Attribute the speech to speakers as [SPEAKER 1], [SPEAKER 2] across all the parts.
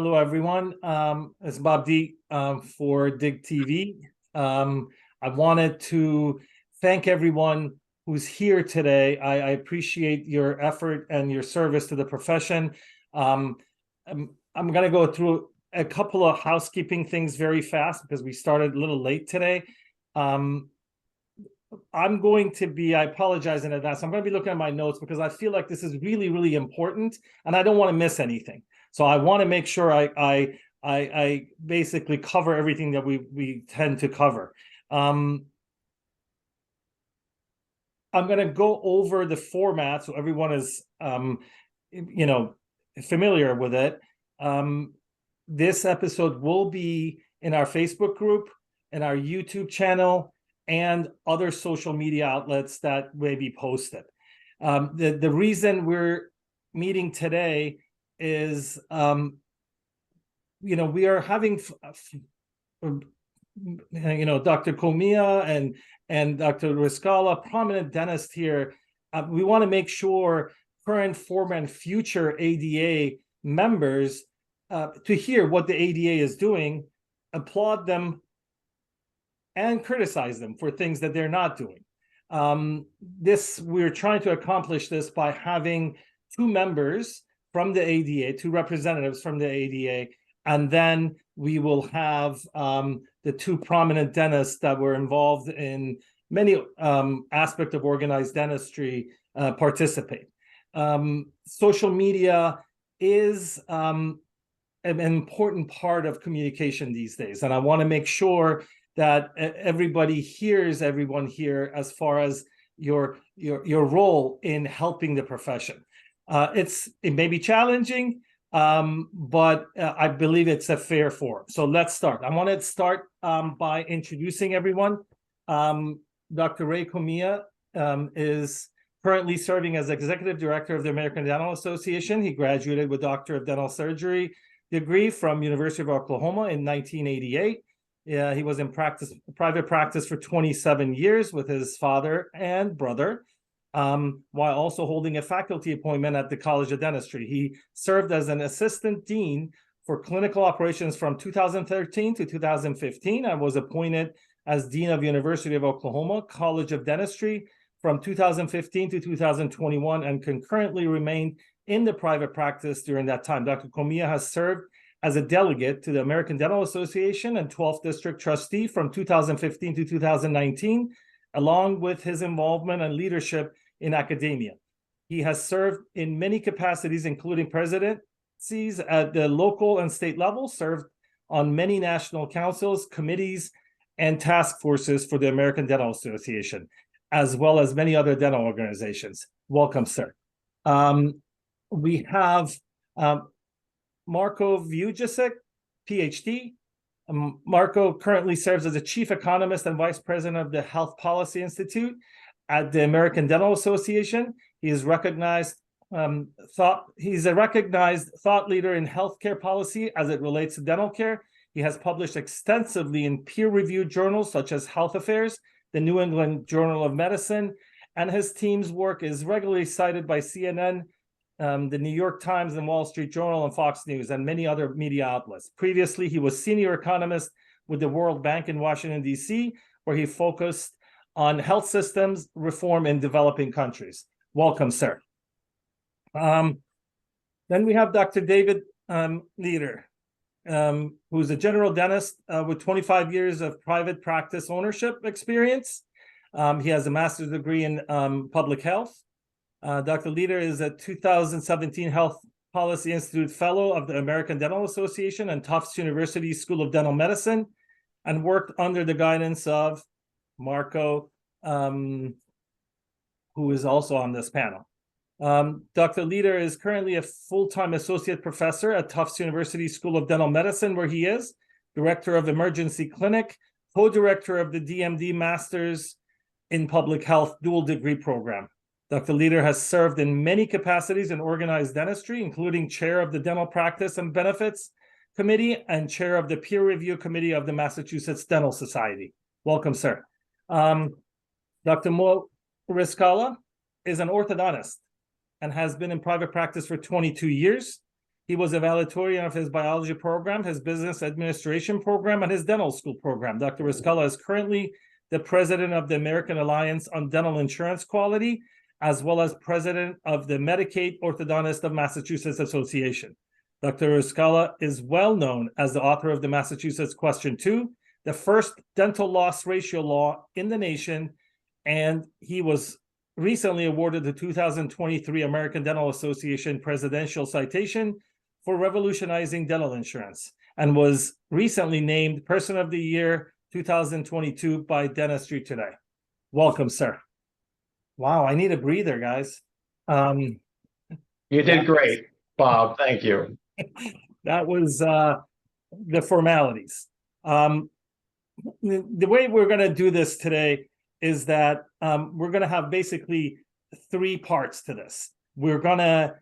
[SPEAKER 1] Hello, everyone. It's Bob D for Dig TV. I wanted to thank everyone who's here today. I appreciate your effort and your service to the profession. I'm going to go through a couple of housekeeping things very fast because we started a little late today. I apologize in advance. I'm going to be looking at my notes because I feel like this is really, really important and I don't want to miss anything. So I want to make sure I basically cover everything that we tend to cover. I'm going to go over the format so everyone is familiar with it. This episode will be in our Facebook group, in our YouTube channel, and other social media outlets that may be posted. The reason we're meeting today is, we are having, Dr. Cohlmia and Dr. Rizkallah, prominent dentists here. We want to make sure current, former, and future ADA members to hear what the ADA is doing, applaud them, and criticize them for things that they're not doing. We're trying to accomplish this by having two members from the ADA, two representatives from the ADA, and then we will have the two prominent dentists that were involved in many aspects of organized dentistry participate. Social media is an important part of communication these days, and I want to make sure that everybody hears everyone here as far as your role in helping the profession. It may be challenging, but I believe it's a fair forum. So let's start. I want to start by introducing everyone. Dr. Ray Cohlmia is currently serving as Executive Director of the American Dental Association. He graduated with Doctor of Dental Surgery degree from University of Oklahoma in 1988. He was in private practice for 27 years with his father and brother, while also holding a faculty appointment at the College of Dentistry. He served as an assistant dean for clinical operations from 2013 to 2015 and was appointed as dean of University of Oklahoma College of Dentistry from 2015 to 2021 and concurrently remained in the private practice during that time. Dr. Cohlmia has served as a delegate to the American Dental Association and 12th District Trustee from 2015 to 2019, along with his involvement and leadership in academia. He has served in many capacities, including presidencies at the local and state level, served on many national councils, committees, and task forces for the American Dental Association, as well as many other dental organizations. Welcome, sir. We have Marko Vujicic, Ph.D. Marko currently serves as the Chief Economist and Vice President of the Health Policy Institute at the American Dental Association. He is recognized he's a recognized thought leader in healthcare policy as it relates to dental care. He has published extensively in peer-reviewed journals such as Health Affairs, the New England Journal of Medicine, and his team's work is regularly cited by CNN, the New York Times and Wall Street Journal and Fox News, and many other media outlets. Previously, he was senior economist with the World Bank in Washington, D.C., where he focused on health systems reform in developing countries. Welcome, sir. Then we have Dr. David Leder, who's a general dentist with 25 years of private practice ownership experience. He has a master's degree in public health. Dr. Leder is a 2017 Health Policy Institute Fellow of the American Dental Association and Tufts University School of Dental Medicine, and worked under the guidance of Marko, who is also on this panel. Dr. Leder is currently a full-time associate professor at Tufts University School of Dental Medicine, where he is director of emergency clinic, co-director of the DMD Masters in Public Health dual degree program. Dr. Leder has served in many capacities in organized dentistry, including chair of the Dental Practice and Benefits Committee and chair of the Peer Review Committee of the Massachusetts Dental Society. Welcome, sir. Dr. Rizkallah is an orthodontist and has been in private practice for 22 years. He was a valedictorian of his biology program, his business administration program, and his dental school program. Dr. Rizkallah is currently the president of the American Alliance on Dental Insurance Quality, as well as president of the Medicaid Orthodontist of Massachusetts Association. Dr. Rizkallah is well known as the author of the Massachusetts Question 2, the first dental loss ratio law in the nation, and he was recently awarded the 2023 American Dental Association Presidential Citation for revolutionizing dental insurance, and was recently named Person of the Year 2022 by Dentistry Today. Welcome, sir. Wow, I need a breather, guys.
[SPEAKER 2] You did great, Bob. Thank you.
[SPEAKER 1] That was the formalities. The way we're going to do this today is that we're going to have basically 3 parts to this. We're going to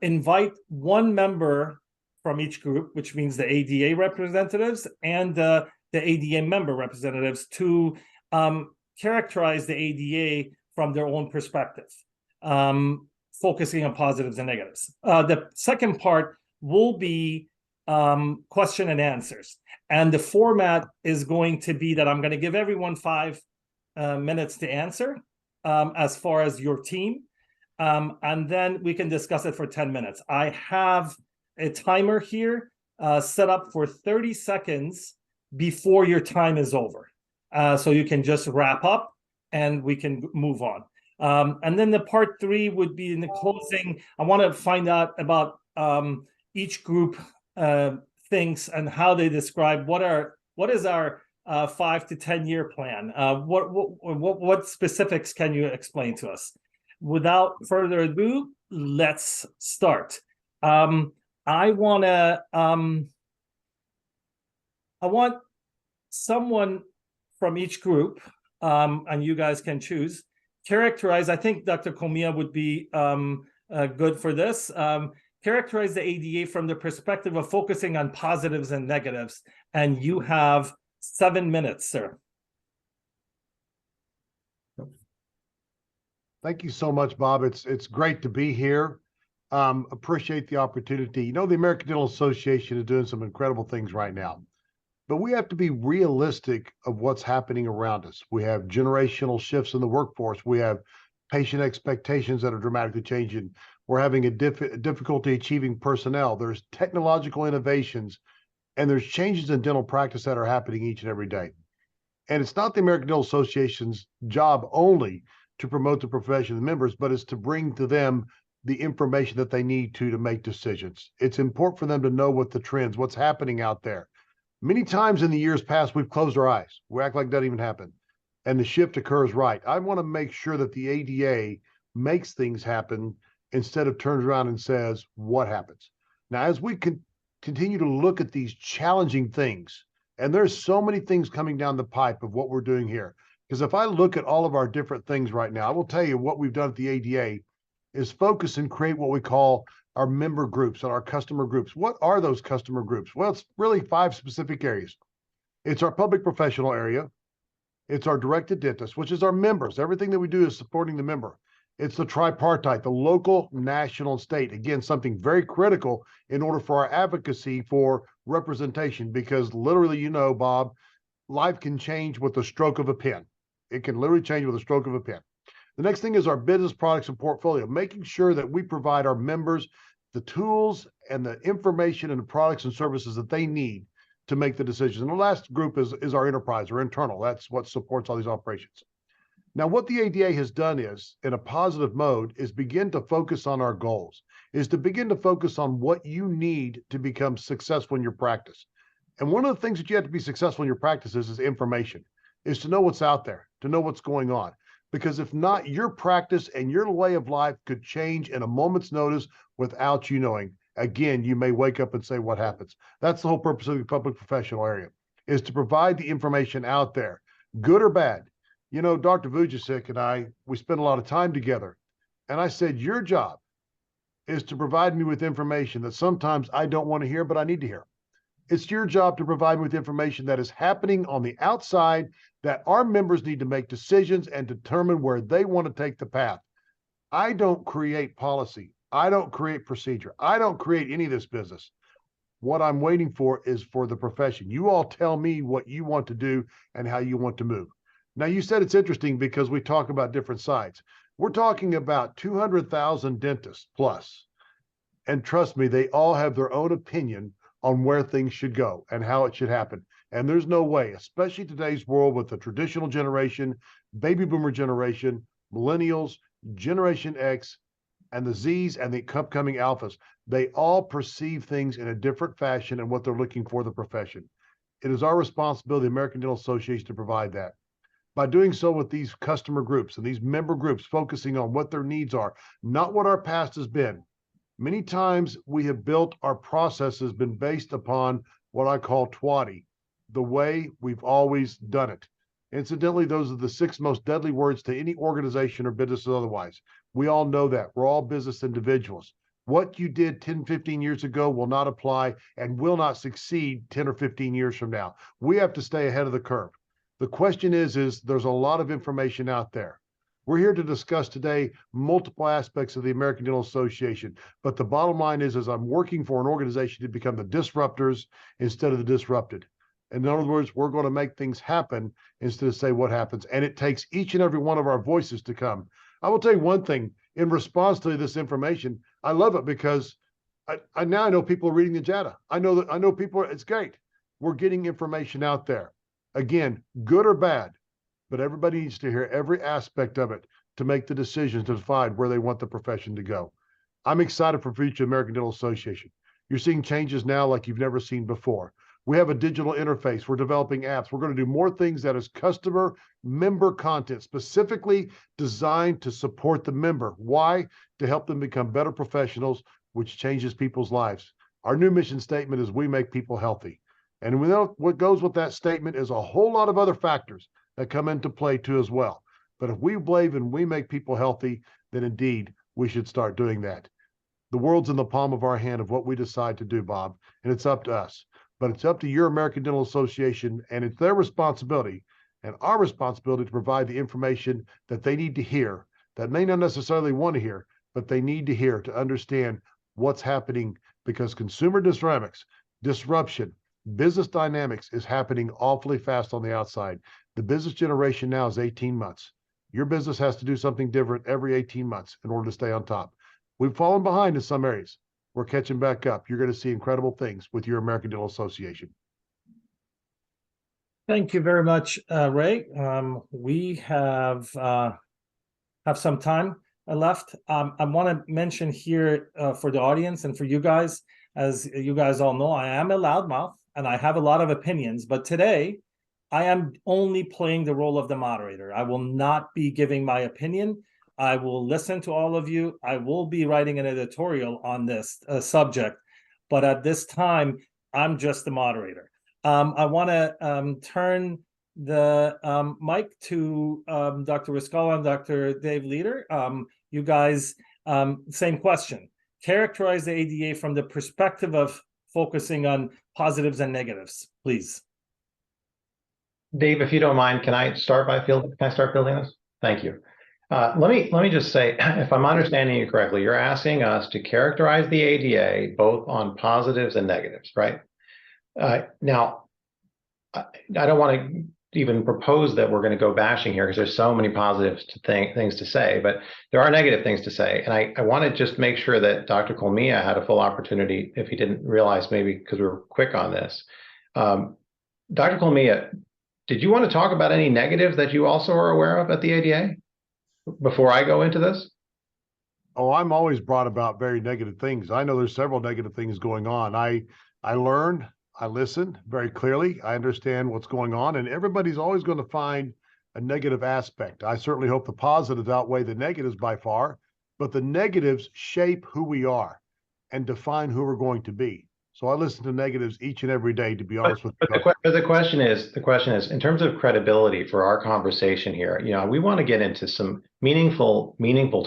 [SPEAKER 1] invite one member from each group, which means the ADA representatives and the ADA member representatives, to characterize the ADA from their own perspective, focusing on positives and negatives. The second part will be question and answers. And the format is going to be that I'm going to give everyone 5 minutes to answer as far as your team. And then we can discuss it for 10 minutes. I have a timer here set up for 30 seconds before your time is over. So you can just wrap up and we can move on. And then the part 3 would be in the closing. I want to find out about each group thinks and how they describe what is our 5 to 10 year plan. What specifics can you explain to us? Without further ado, let's start. I want someone from each group, and you guys can choose, characterize. I think Dr. Cohlmia would be good for this. Characterize the ADA from the perspective of focusing on positives and negatives. And you have 7 minutes, sir.
[SPEAKER 3] Thank you so much, Bob. It's great to be here. Appreciate the opportunity. You know, the American Dental Association is doing some incredible things right now, but we have to be realistic of what's happening around us. We have generational shifts in the workforce. We have patient expectations that are dramatically changing. We're having a difficulty achieving personnel. There's technological innovations, and there's changes in dental practice that are happening each and every day. And it's not the American Dental Association's job only to promote the profession of the members, but it's to bring to them the information that they need to make decisions. It's important for them to know what the trends, what's happening out there. Many times in the years past, we've closed our eyes. We act like that didn't even happen. And the shift occurs right. I want to make sure that the ADA makes things happen instead of turns around and says, what happens? Now, as we continue to look at these challenging things, and there's so many things coming down the pipe of what we're doing here, because if I look at all of our different things right now, I will tell you what we've done at the ADA is focus and create what we call our member groups and our customer groups. What are those customer groups? Well, it's really 5 specific areas. It's our public professional area. It's our directed dentists, which is our members. Everything that we do is supporting the member. It's the tripartite, the local, national, and state. Again, something very critical in order for our advocacy for representation, because literally, you know, Bob, life can change with the stroke of a pen. It can literally change with a stroke of a pen. The next thing is our business products and portfolio, making sure that we provide our members the tools and the information and the products and services that they need to make the decisions. And the last group is our enterprise or internal. That's what supports all these operations. Now, what the ADA has done is, in a positive mode, is begin to focus on our goals, is to begin to focus on what you need to become successful in your practice. And one of the things that you have to be successful in your practice is information, is to know what's out there, to know what's going on. Because if not, your practice and your way of life could change in a moment's notice without you knowing. Again, you may wake up and say, what happens? That's the whole purpose of the public professional area, is to provide the information out there, good or bad. You know, Dr. Vujicic and I, we spent a lot of time together. And I said, your job is to provide me with information that sometimes I don't want to hear, but I need to hear. It's your job to provide me with information that is happening on the outside that our members need to make decisions and determine where they want to take the path. I don't create policy. I don't create procedure. I don't create any of this business. What I'm waiting for is for the profession. You all tell me what you want to do and how you want to move. Now, you said it's interesting because we talk about different sides. We're talking about 200,000 dentists plus. And trust me, they all have their own opinion on where things should go and how it should happen. And there's no way, especially today's world with the traditional generation, baby boomer generation, millennials, Generation X, and the Z's and the upcoming alphas, they all perceive things in a different fashion and what they're looking for the profession. It is our responsibility, the American Dental Association, to provide that. By doing so with these customer groups and these member groups, focusing on what their needs are, not what our past has been. Many times we have built our processes been based upon what I call twatty, the way we've always done it. Incidentally, those are the 6 most deadly words to any organization or business otherwise. We all know that. We're all business individuals. What you did 10, 15 years ago will not apply and will not succeed 10 or 15 years from now. We have to stay ahead of the curve. The question is there's a lot of information out there. We're here to discuss today multiple aspects of the American Dental Association, but the bottom line is I'm working for an organization to become the disruptors instead of the disrupted. In other words, we're going to make things happen instead of say what happens. And it takes each and every one of our voices to come. I will tell you one thing, in response to this information, I love it because I now know people are reading the JADA. I know people, it's great. We're getting information out there. Again, good or bad, but everybody needs to hear every aspect of it to make the decisions to decide where they want the profession to go. I'm excited for the future of the American Dental Association. You're seeing changes now like you've never seen before. We have a digital interface. We're developing apps. We're going to do more things that is customer member content, specifically designed to support the member. Why? To help them become better professionals, which changes people's lives. Our new mission statement is we make people healthy. And we know what goes with that statement is a whole lot of other factors that come into play too as well. But if we believe and we make people healthy, then indeed we should start doing that. The world's in the palm of our hand of what we decide to do, Bob, and it's up to us. But it's up to your American Dental Association, and it's their responsibility and our responsibility to provide the information that they need to hear, that may not necessarily want to hear, but they need to hear to understand what's happening, because consumer dynamics, disruption, business dynamics is happening awfully fast on the outside. The business generation now is 18 months. Your business has to do something different every 18 months in order to stay on top. We've fallen behind in some areas. We're catching back up. You're going to see incredible things with your American Dental Association.
[SPEAKER 1] Thank you very much, Ray. We have some time left. I want to mention here for the audience and for you guys, as you guys all know, I am a loudmouth and I have a lot of opinions, but today I am only playing the role of the moderator. I will not be giving my opinion. I will listen to all of you. I will be writing an editorial on this subject, but at this time, I'm just the moderator. I want to turn the mic to Dr. Rizkallah and Dr. Dave Leader. You guys, same question. Characterize the ADA from the perspective of focusing on positives and negatives, please.
[SPEAKER 2] Dave, if you don't mind, can I start building this? Thank you. Let me just say, if I'm understanding you correctly, you're asking us to characterize the ADA both on positives and negatives, right? Now, I don't want to even propose that we're going to go bashing here because there's so many positive things to say, but there are negative things to say. And I want to just make sure that Dr. Cohlmia had a full opportunity, if he didn't realize, maybe because we were quick on this. Dr. Cohlmia, did you want to talk about any negatives that you also are aware of at the ADA before I go into this?
[SPEAKER 3] Oh, I'm always brought about very negative things. I know there's several negative things going on. I learn, I listen very clearly. I understand what's going on, and everybody's always going to find a negative aspect. I certainly hope the positives outweigh the negatives by far, but the negatives shape who we are and define who we're going to be. So I listen to negatives each and every day, to be honest with you.
[SPEAKER 2] But the question is, in terms of credibility for our conversation here, we want to get into some meaningful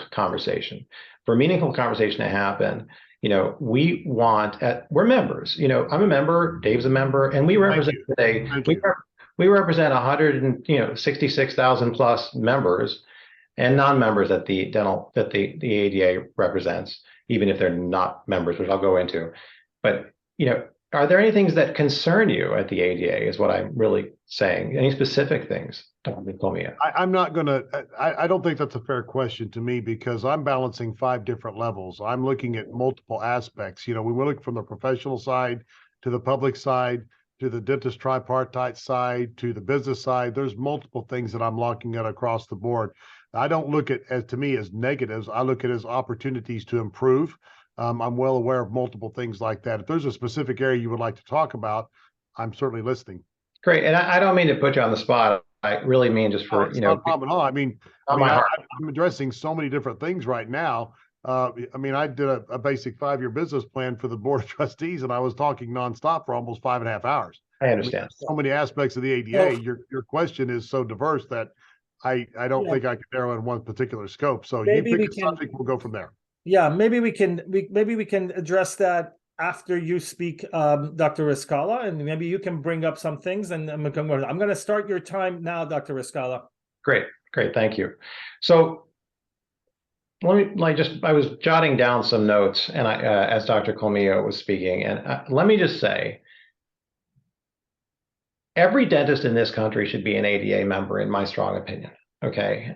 [SPEAKER 2] conversation. For meaningful conversation to happen, we want, we're members. I'm a member, Dave's a member, and we represent today. We represent 166,000 plus members and non-members that the ADA represents. even if they're not members, which I'll go into. But, are there any things that concern you at the ADA is what I'm really saying? Any specific things, Dr. Cohlmia?
[SPEAKER 3] I'm not going to, I don't think that's a fair question to me, because I'm balancing 5 different levels. I'm looking at multiple aspects. We look from the professional side to the public side, to the dentist tripartite side, to the business side. There's multiple things that I'm looking at across the board. I don't look at to me as negatives. I look at it as opportunities to improve. I'm well aware of multiple things like that. If there's a specific area you would like to talk about, I'm certainly listening.
[SPEAKER 2] Great. And I don't mean to put you on the spot. I really mean just for,
[SPEAKER 3] it's not a problem at all. I'm addressing so many different things right now. I did a basic 5-year business plan for the board of trustees, and I was talking nonstop for almost 5.5 hours.
[SPEAKER 2] I understand.
[SPEAKER 3] So many aspects of the ADA. Your question is so diverse that I don't think I can narrow in one particular scope. So maybe you pick a subject, we'll go from there.
[SPEAKER 1] Yeah, maybe we can address that after you speak, Dr. Rizkallah, and maybe you can bring up some things. And I'm going to start your time now, Dr. Rizkallah.
[SPEAKER 2] Great, thank you. So let me I was jotting down some notes, and as Dr. Cohlmia was speaking, and let me just say, every dentist in this country should be an ADA member, in my strong opinion. Okay,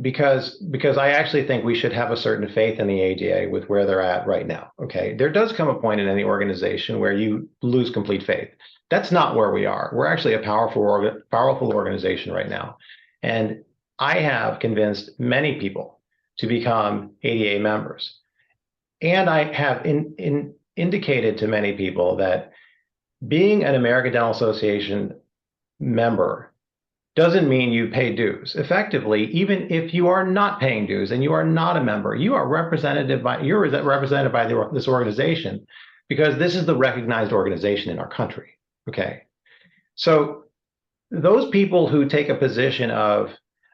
[SPEAKER 2] because I actually think we should have a certain faith in the ADA with where they're at right now. Okay, there does come a point in any organization where you lose complete faith. That's not where we are. We're actually a powerful organization right now, and I have convinced many people to become ADA members, and I have indicated to many people that being an American Dental Association member doesn't mean you pay dues. Effectively, even if you are not paying dues and you are not a member, you're represented by this organization, because this is the recognized organization in our country. Okay, so those people who take a position of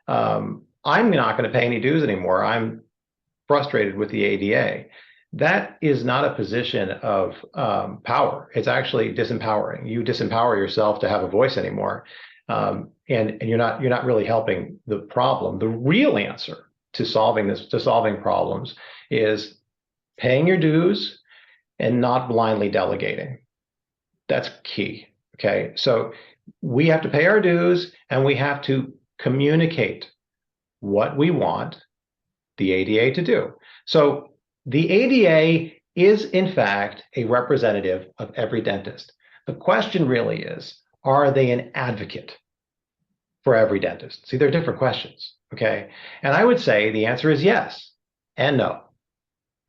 [SPEAKER 2] I'm not going to pay any dues anymore, I'm frustrated with the ADA, that is not a position of power. It's actually disempowering. You disempower yourself to have a voice anymore. And you're not really helping the problem. The real answer to solving problems is paying your dues and not blindly delegating. That's key. Okay, so we have to pay our dues, and we have to communicate what we want the ADA to do. So the ADA is, in fact, a representative of every dentist. The question really is, are they an advocate for every dentist? See, they're different questions, okay? And I would say the answer is yes and no.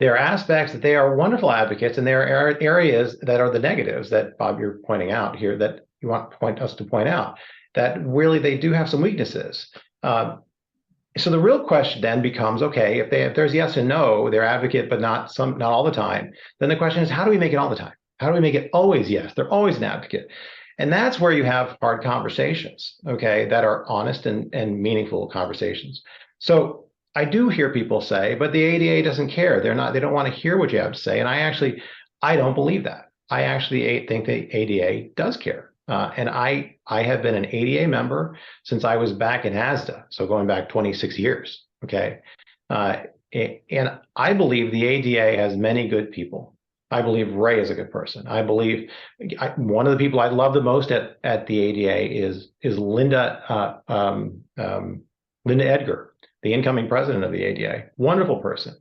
[SPEAKER 2] There are aspects that they are wonderful advocates, and there are areas that are the negatives that, Bob, you're pointing out here that you want us to point out, that really they do have some weaknesses. So the real question then becomes, okay, if there's yes and no, they're advocate, but not all the time, then the question is, how do we make it all the time? How do we make it always yes? They're always an advocate. And that's where you have hard conversations, okay, that are honest and meaningful conversations. So I do hear people say, but the ADA doesn't care. They don't want to hear what you have to say. And I don't believe that. I actually think the ADA does care. And I have been an ADA member since I was back in ASDA, so going back 26 years, okay? And I believe the ADA has many good people. I believe Ray is a good person. I believe one of the people I love the most at the ADA is Linda Edgar, the incoming president of the ADA. Wonderful person.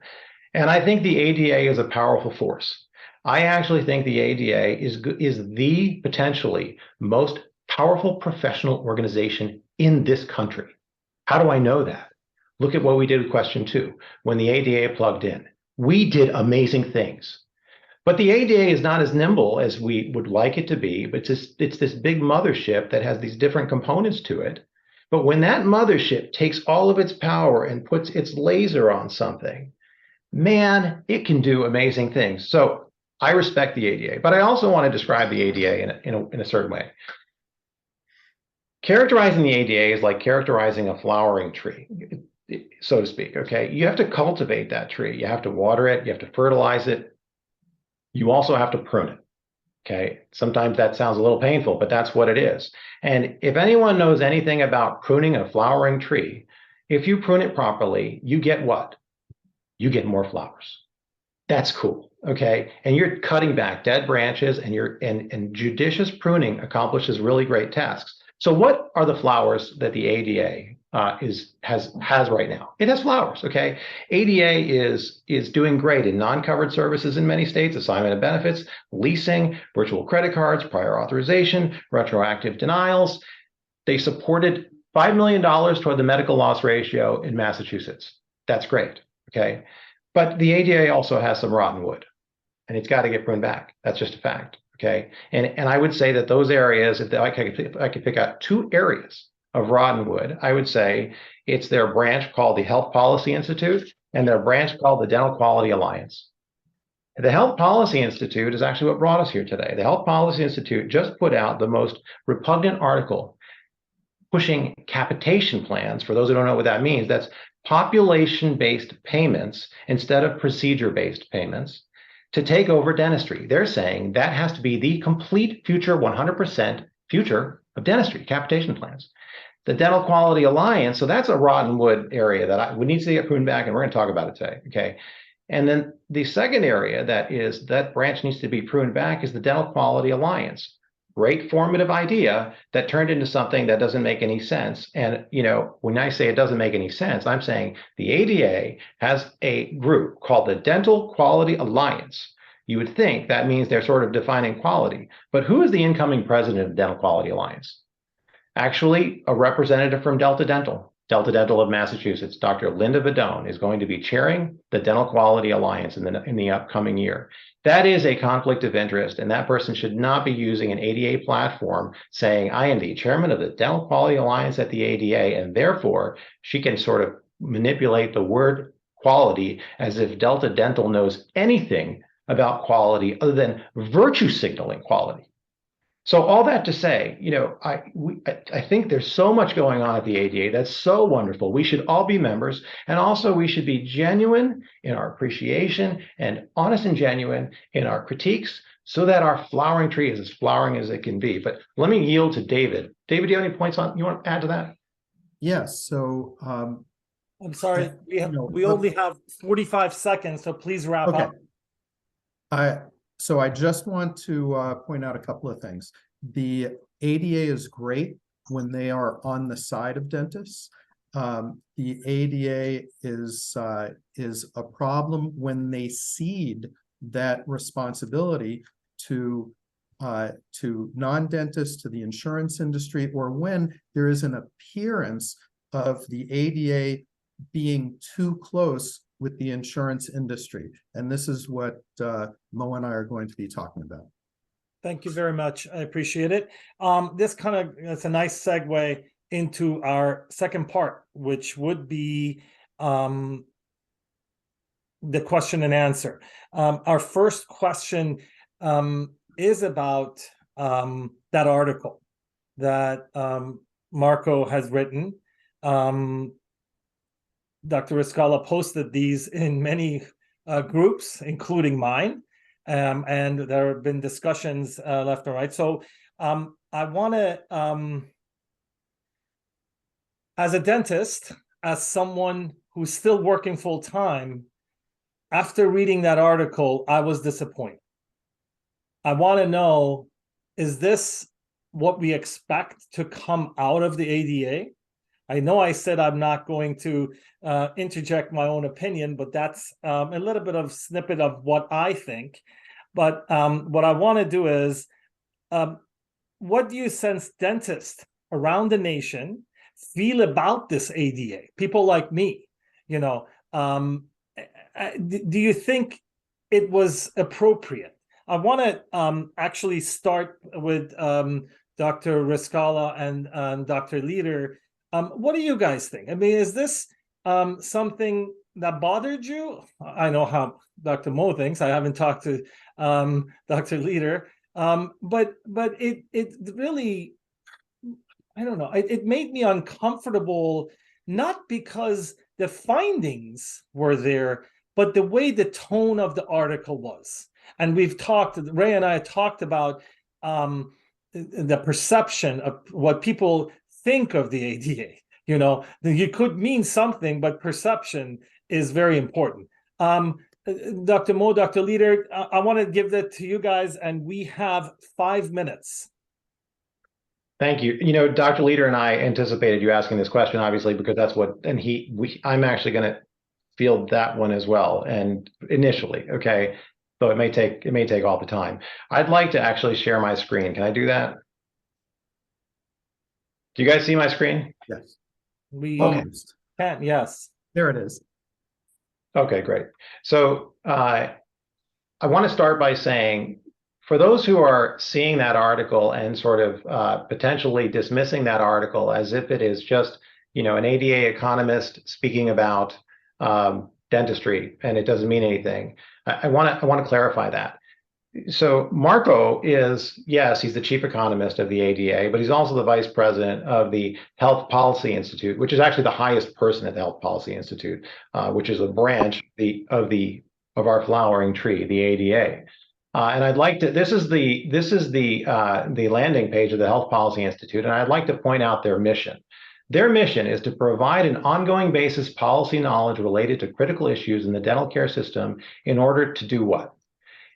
[SPEAKER 2] And I think the ADA is a powerful force. I actually think the ADA is the potentially most powerful professional organization in this country. How do I know that? Look at what we did with question 2. When the ADA plugged in, we did amazing things. But the ADA is not as nimble as we would like it to be, but it's this big mothership that has these different components to it. But when that mothership takes all of its power and puts its laser on something, man, it can do amazing things. So I respect the ADA, but I also want to describe the ADA in a certain way. Characterizing the ADA is like characterizing a flowering tree, so to speak, okay? You have to cultivate that tree. You have to water it. You have to fertilize it. You also have to prune it, okay? Sometimes that sounds a little painful, but that's what it is. And if anyone knows anything about pruning a flowering tree, if you prune it properly, you get what? You get more flowers. That's cool. Okay. And you're cutting back dead branches, and and judicious pruning accomplishes really great tasks. So what are the flowers that the ADA has right now? It has flowers. Okay. ADA is doing great in non-covered services in many states, assignment of benefits, leasing, virtual credit cards, prior authorization, retroactive denials. They supported $5 million toward the medical loss ratio in Massachusetts. That's great. Okay. But the ADA also has some rotten wood, and it's got to get pruned back. That's just a fact. Okay. And I would say that those areas, if I could pick out two areas of rotten wood, I would say it's their branch called the Health Policy Institute and their branch called the Dental Quality Alliance. The Health Policy Institute is actually what brought us here today. The Health Policy Institute just put out the most repugnant article pushing capitation plans. For those who don't know what that means, that's population-based payments instead of procedure-based payments to take over dentistry. They're saying that has to be the complete future, 100% future of dentistry, capitation plans. The Dental Quality Alliance, so that's a rotten wood area that we need to get pruned back, and we're going to talk about it today, okay? And then the second area that branch needs to be pruned back is the Dental Quality Alliance. Great formative idea that turned into something that doesn't make any sense. And, when I say it doesn't make any sense, I'm saying the ADA has a group called the Dental Quality Alliance. You would think that means they're sort of defining quality. But who is the incoming president of the Dental Quality Alliance? Actually, a representative from Delta Dental of Massachusetts, Dr. Linda Vidone, is going to be chairing the Dental Quality Alliance in the upcoming year. That is a conflict of interest, and that person should not be using an ADA platform saying, I am the chairman of the Dental Quality Alliance at the ADA, and therefore she can sort of manipulate the word quality as if Delta Dental knows anything about quality other than virtue signaling quality. So all that to say, I think there's so much going on at the ADA that's so wonderful. We should all be members, and also we should be genuine in our appreciation and honest and genuine in our critiques, so that our flowering tree is as flowering as it can be. But let me yield to David. David, do you have any points you want to add to that?
[SPEAKER 4] Yes. So
[SPEAKER 1] I'm sorry, we only have 45 seconds, so please wrap up.
[SPEAKER 4] So I just want to point out a couple of things. The ADA is great when they are on the side of dentists. The ADA is a problem when they cede that responsibility to non-dentists, to the insurance industry, or when there is an appearance of the ADA being too close with the insurance industry. And this is what Mo and I are going to be talking about.
[SPEAKER 1] Thank you very much. I appreciate it. It's a nice segue into our second part, which would be the question and answer. Our first question is about that article that Marko has written. Dr. Rizkallah posted these in many groups, including mine, and there have been discussions left and right. So I want to, as a dentist, as someone who's still working full time, after reading that article, I was disappointed. I want to know, is this what we expect to come out of the ADA? I know I said I'm not going to interject my own opinion, but that's a little bit of snippet of what I think. But what I want to do is, what do you sense dentists around the nation feel about this ADA? People like me, do you think it was appropriate? I want to actually start with Dr. Rizkallah and Dr. Leader. What do you guys think? I mean, is this something that bothered you? I know how Dr. Mo thinks. I haven't talked to Dr. Leader, but it really, I don't know. It made me uncomfortable, not because the findings were there, but the way the tone of the article was. And Ray and I talked about the perception of what people think of the ADA. You could mean something, but perception is very important. Dr. Mo, Dr. Leader, I want to give that to you guys, and we have 5 minutes.
[SPEAKER 2] Thank you. You know, Dr. Leader and I anticipated you asking this question, obviously, because that's what, and I'm actually going to field that one as well, and initially, okay, so it may take all the time. I'd like to actually share my screen. Can I do that? Do you guys see my screen?
[SPEAKER 4] Yes.
[SPEAKER 1] We
[SPEAKER 4] Almost.
[SPEAKER 1] can, yes.
[SPEAKER 4] There it is.
[SPEAKER 2] Okay, great. So I want to start by saying, for those who are seeing that article and sort of potentially dismissing that article as if it is just, you know, an ADA economist speaking about dentistry and it doesn't mean anything, I want to clarify that. So Marko is, yes, he's the chief economist of the ADA, but he's also the vice president of the Health Policy Institute, which is actually the highest person at the Health Policy Institute, which is a branch of our flowering tree, the ADA. And I'd like to, this is the landing page of the Health Policy Institute, and I'd like to point out their mission. Their mission is to provide an ongoing basis policy knowledge related to critical issues in the dental care system in order to do what?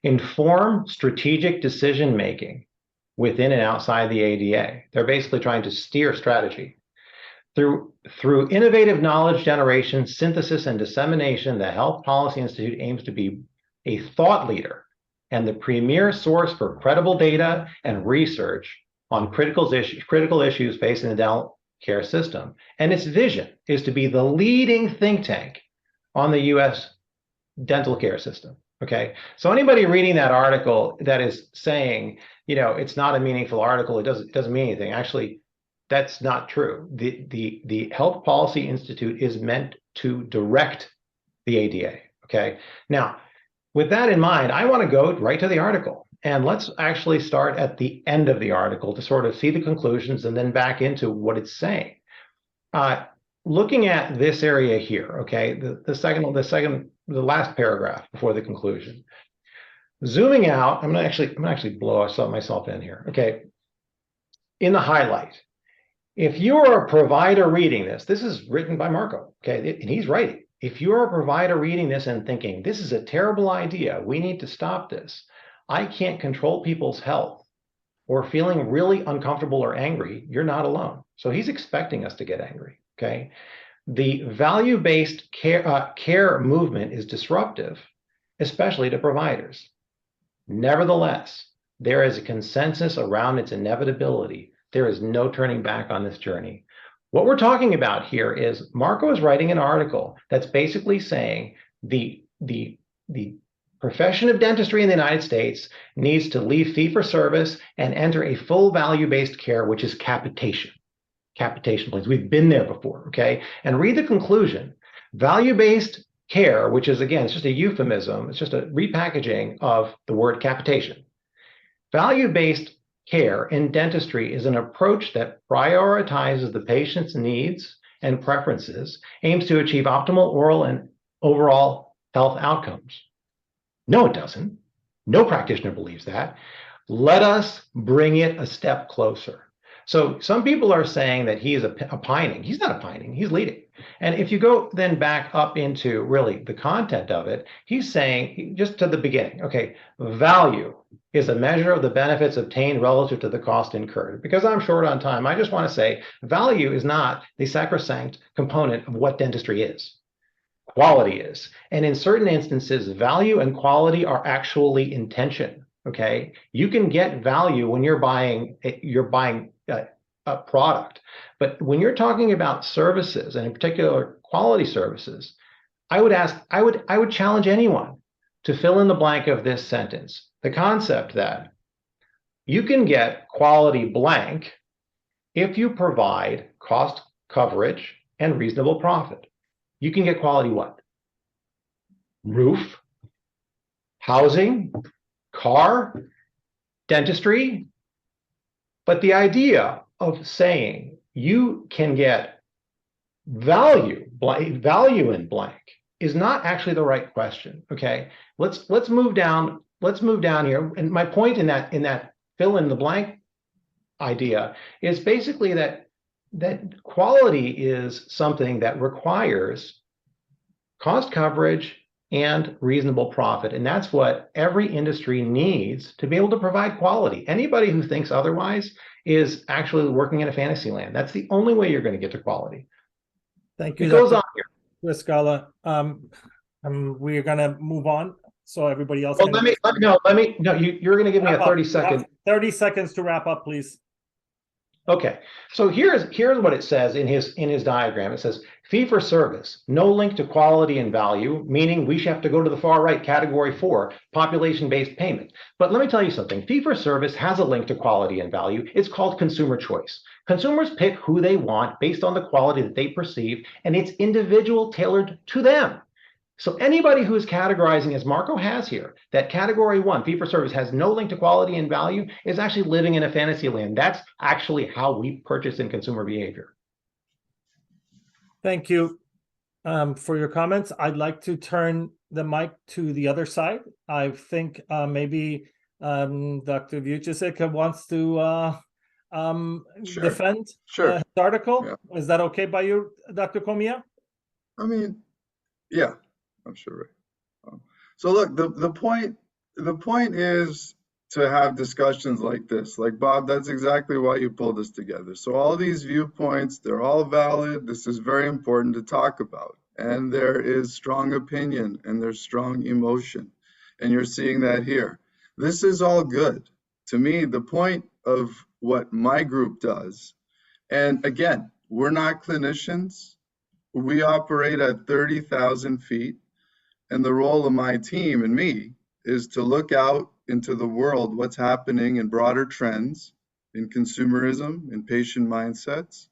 [SPEAKER 2] Inform strategic decision-making within and outside the ADA. They're basically trying to steer strategy. Through innovative knowledge generation, synthesis, and dissemination, the Health Policy Institute aims to be a thought leader and the premier source for credible data and research on critical issues facing the dental care system. And its vision is to be the leading think tank on the US dental care system. Okay, so anybody reading that article that is saying, you know, it's not a meaningful article, it doesn't mean anything. Actually, that's not true. The Health Policy Institute is meant to direct the ADA. Okay, now with that in mind, I want to go right to the article, and let's actually start at the end of the article to sort of see the conclusions and then back into what it's saying. Looking at this area here, okay, the last paragraph before the conclusion. Zooming out, I'm gonna actually blow myself in here. Okay, in the highlight, if you are a provider reading this is written by Marko, okay, and he's writing. If you're a provider reading this and thinking, this is a terrible idea, we need to stop this, I can't control people's health, or feeling really uncomfortable or angry, you're not alone. So he's expecting us to get angry, okay? The value-based care movement is disruptive, especially to providers. Nevertheless, there is a consensus around its inevitability. There is no turning back on this journey. What we're talking about here is Marko is writing an article that's basically saying the profession of dentistry in the United States needs to leave fee-for-service and enter a full value-based care, which is capitation. Capitation plans. We've been there before, okay? And read the conclusion. Value-based care, which is, again, it's just a euphemism, it's just a repackaging of the word capitation. Value-based care in dentistry is an approach that prioritizes the patient's needs and preferences, aims to achieve optimal oral and overall health outcomes. No, it doesn't. No practitioner believes that. Let us bring it a step closer. So some people are saying that he is opining. He's not opining, he's leading. And if you go then back up into really the content of it, he's saying, just to the beginning, okay, value is a measure of the benefits obtained relative to the cost incurred. Because I'm short on time, I just want to say value is not the sacrosanct component of what dentistry is. Quality is. And in certain instances, value and quality are actually in tension. Okay, you can get value when you're buying a product, but when you're talking about services, and in particular quality services, I would challenge anyone to fill in the blank of this sentence. The concept that you can get quality blank if you provide cost coverage and reasonable profit. You can get quality what? Roof, housing, car, dentistry. But the idea of saying you can get value in blank is not actually the right question. Okay, let's move down. Let's move down here. And my point in that fill in the blank idea is basically that quality is something that requires cost coverage and reasonable profit. And that's what every industry needs to be able to provide quality. Anybody who thinks otherwise is actually working in a fantasy land. That's the only way you're going to get to quality.
[SPEAKER 1] Thank you.
[SPEAKER 2] It goes on here.
[SPEAKER 1] Rizkallah. We're going to move on so everybody else
[SPEAKER 2] Well,
[SPEAKER 1] can...
[SPEAKER 2] you're going to give me a 30-second.
[SPEAKER 1] 30 seconds to wrap up, please.
[SPEAKER 2] Okay, so here's what it says in his diagram. It says fee for service, no link to quality and value, meaning we should have to go to the far right, category 4, population-based payment. But let me tell you something. Fee for service has a link to quality and value. It's called consumer choice. Consumers pick who they want based on the quality that they perceive, and it's individual, tailored to them. So anybody who is categorizing, as Marko has here, that category 1, fee for service, has no link to quality and value, is actually living in a fantasy land. That's actually how we purchase in consumer behavior.
[SPEAKER 1] Thank you for your comments. I'd like to turn the mic to the other side. I think maybe Dr. Vujicic wants to defend his article. Yeah. Is that okay by you, Dr. Cohlmia?
[SPEAKER 5] I mean, yeah. I'm sure. So look, the point is to have discussions like this. Like Bob, that's exactly why you pulled us together. So all these viewpoints, they're all valid. This is very important to talk about. And there is strong opinion and there's strong emotion. And you're seeing that here. This is all good. To me, the point of what my group does, and again, we're not clinicians. We operate at 30,000 feet. And the role of my team and me is to look out into the world, what's happening in broader trends, in consumerism, in patient mindsets,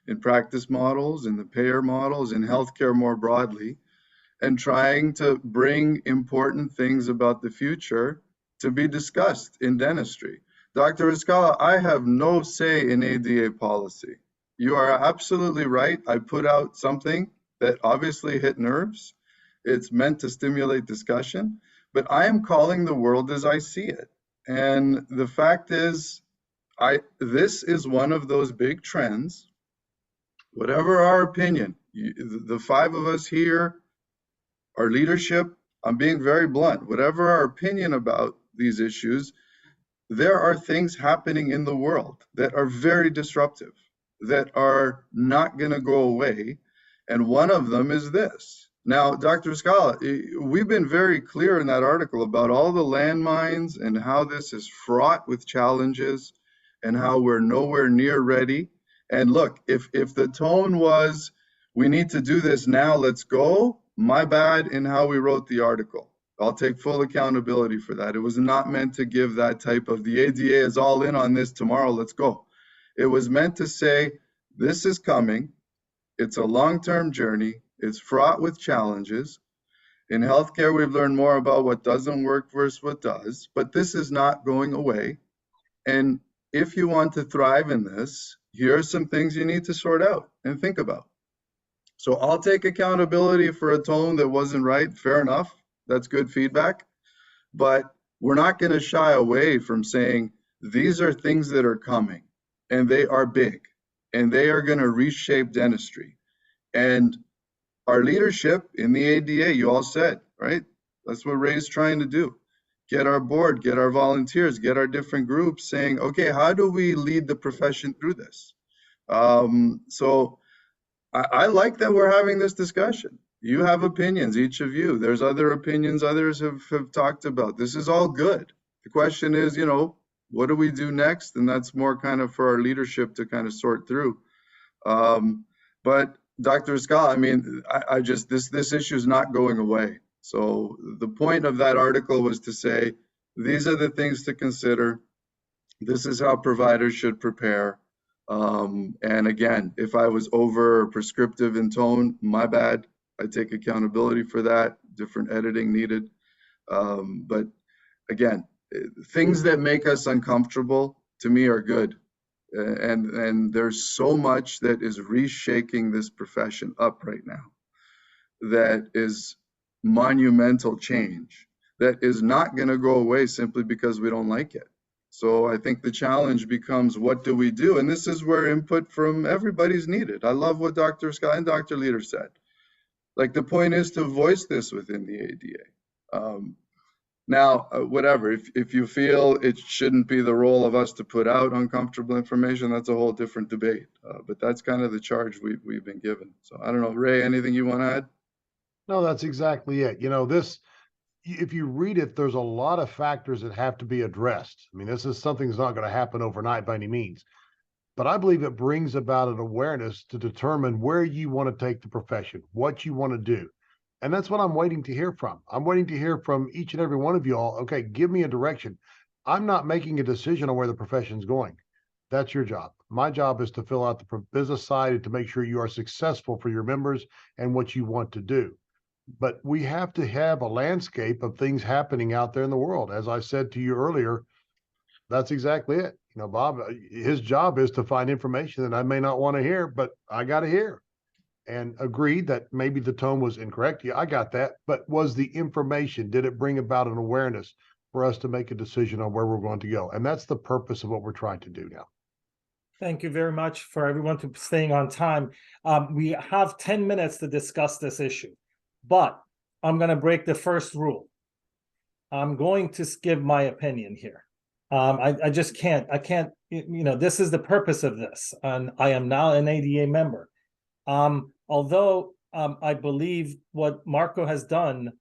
[SPEAKER 5] in practice models, in the payer models, in healthcare more broadly, and trying to bring important things about the future to be discussed in dentistry. Dr. Rizkallah, I have no say in ADA policy. You are absolutely right. I put out something that obviously hit nerves. It's meant to stimulate discussion, but I am calling the world as I see it. And the fact is, this is one of those big trends. Whatever our opinion, the 5 of us here, our leadership, I'm being very blunt, whatever our opinion about these issues, there are things happening in the world that are very disruptive, that are not going to go away. And one of them is this. Now, Dr. Rizkallah, we've been very clear in that article about all the landmines and how this is fraught with challenges and how we're nowhere near ready. And look, if the tone was, we need to do this now, let's go, my bad in how we wrote the article. I'll take full accountability for that. It was not meant to give that type of, the ADA is all in on this tomorrow, let's go. It was meant to say, this is coming. It's a long-term journey. It's fraught with challenges. In healthcare, we've learned more about what doesn't work versus what does, but this is not going away. And if you want to thrive in this, here are some things you need to sort out and think about. So I'll take accountability for a tone that wasn't right. Fair enough. That's good feedback. But we're not going to shy away from saying these are things that are coming and they are big and they are going to reshape dentistry. And our leadership in the ADA, you all said, right? That's what Ray's trying to do. Get our board, get our volunteers, get our different groups saying, okay, how do we lead the profession through this? So I like that we're having this discussion. You have opinions, each of you. There's other opinions others have talked about. This is all good. The question is, you know, what do we do next? And that's more kind of for our leadership to kind of sort through. But Dr. Rizkallah, I mean, I just, this issue is not going away. So the point of that article was to say, these are the things to consider. This is how providers should prepare. And again, if I was over prescriptive in tone, my bad. I take accountability for that, different editing needed. But again, things that make us uncomfortable to me are good. And there's so much that is reshaking this profession up right now that is monumental change that is not going to go away simply because we don't like it. So I think the challenge becomes, what do we do? And this is where input from everybody's needed. I love what Dr. Scott and Dr. Leader said. Like the point is to voice this within the ADA. Now, whatever, if you feel it shouldn't be the role of us to put out uncomfortable information, that's a whole different debate. But that's kind of the charge we've been given. So I don't know, Ray, anything you want to add?
[SPEAKER 3] No, that's exactly it. If you read it, there's a lot of factors that have to be addressed. I mean, this is something that's not going to happen overnight by any means. But I believe it brings about an awareness to determine where you want to take the profession, what you want to do. And that's what I'm waiting to hear from. I'm waiting to hear from each and every one of you all. Okay, give me a direction. I'm not making a decision on where the profession's going. That's your job. My job is to fill out the business side and to make sure you are successful for your members and what you want to do. But we have to have a landscape of things happening out there in the world. As I said to you earlier, that's exactly it. Bob, his job is to find information that I may not want to hear, but I got to hear. And agreed that maybe the tone was incorrect. Yeah, I got that. But was the information, did it bring about an awareness for us to make a decision on where we're going to go? And that's the purpose of what we're trying to do now.
[SPEAKER 1] Thank you very much for everyone to staying on time. We have 10 minutes to discuss this issue, but I'm going to break the first rule. I'm going to give my opinion here. I just can't. I can't. This is the purpose of this, and I am now an ADA member. Although I believe what Marko has done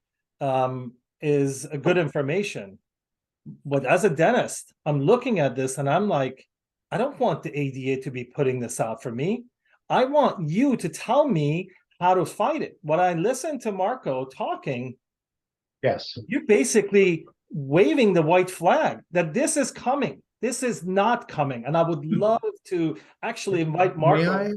[SPEAKER 1] is a good information, but as a dentist, I'm looking at this and I'm like, I don't want the ADA to be putting this out for me. I want you to tell me how to fight it. When I listen to Marko talking,
[SPEAKER 2] yes,
[SPEAKER 1] you're basically waving the white flag that this is coming. This is not coming. And I would love to actually invite Marko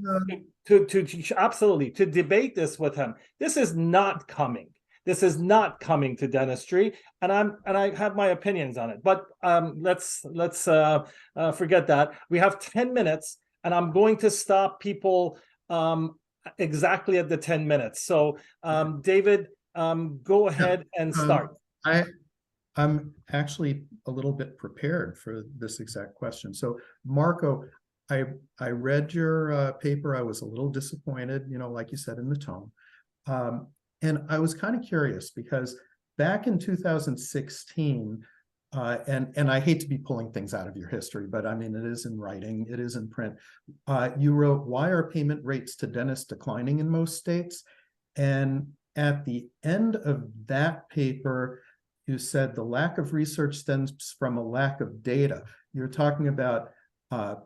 [SPEAKER 1] to absolutely to debate this with him. This is not coming. This is not coming to dentistry, and I have my opinions on it. But let's forget that. We have 10 minutes, and I'm going to stop people exactly at the 10 minutes. So David, go ahead and start.
[SPEAKER 4] I'm actually a little bit prepared for this exact question. So Marko, I read your paper. I was a little disappointed, like you said, in the tone. And I was kind of curious because back in 2016, and I hate to be pulling things out of your history, but I mean, it is in writing, it is in print. You wrote, "Why are payment rates to dentists declining in most states?" And at the end of that paper, you said the lack of research stems from a lack of data. You're talking about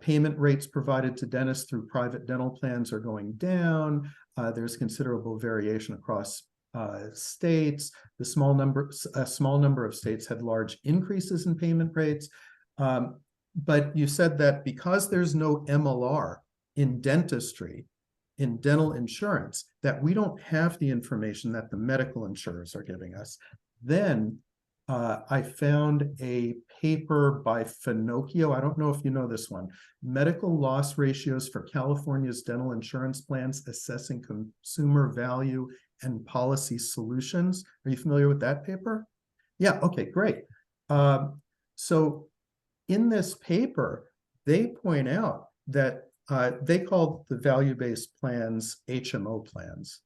[SPEAKER 4] payment rates provided to dentists through private dental plans are going down. There's considerable variation across states. A small number of states had large increases in payment rates. But you said that because there's no MLR in dentistry, in dental insurance, that we don't have the information that the medical insurers are giving us. Then I found a paper by Finocchio. I don't know if you know this one. Medical loss ratios for California's dental insurance plans, assessing consumer value and policy solutions. Are you familiar with that paper? Yeah, okay, great. So in this paper, they point out that they call the value-based plans HMO plans,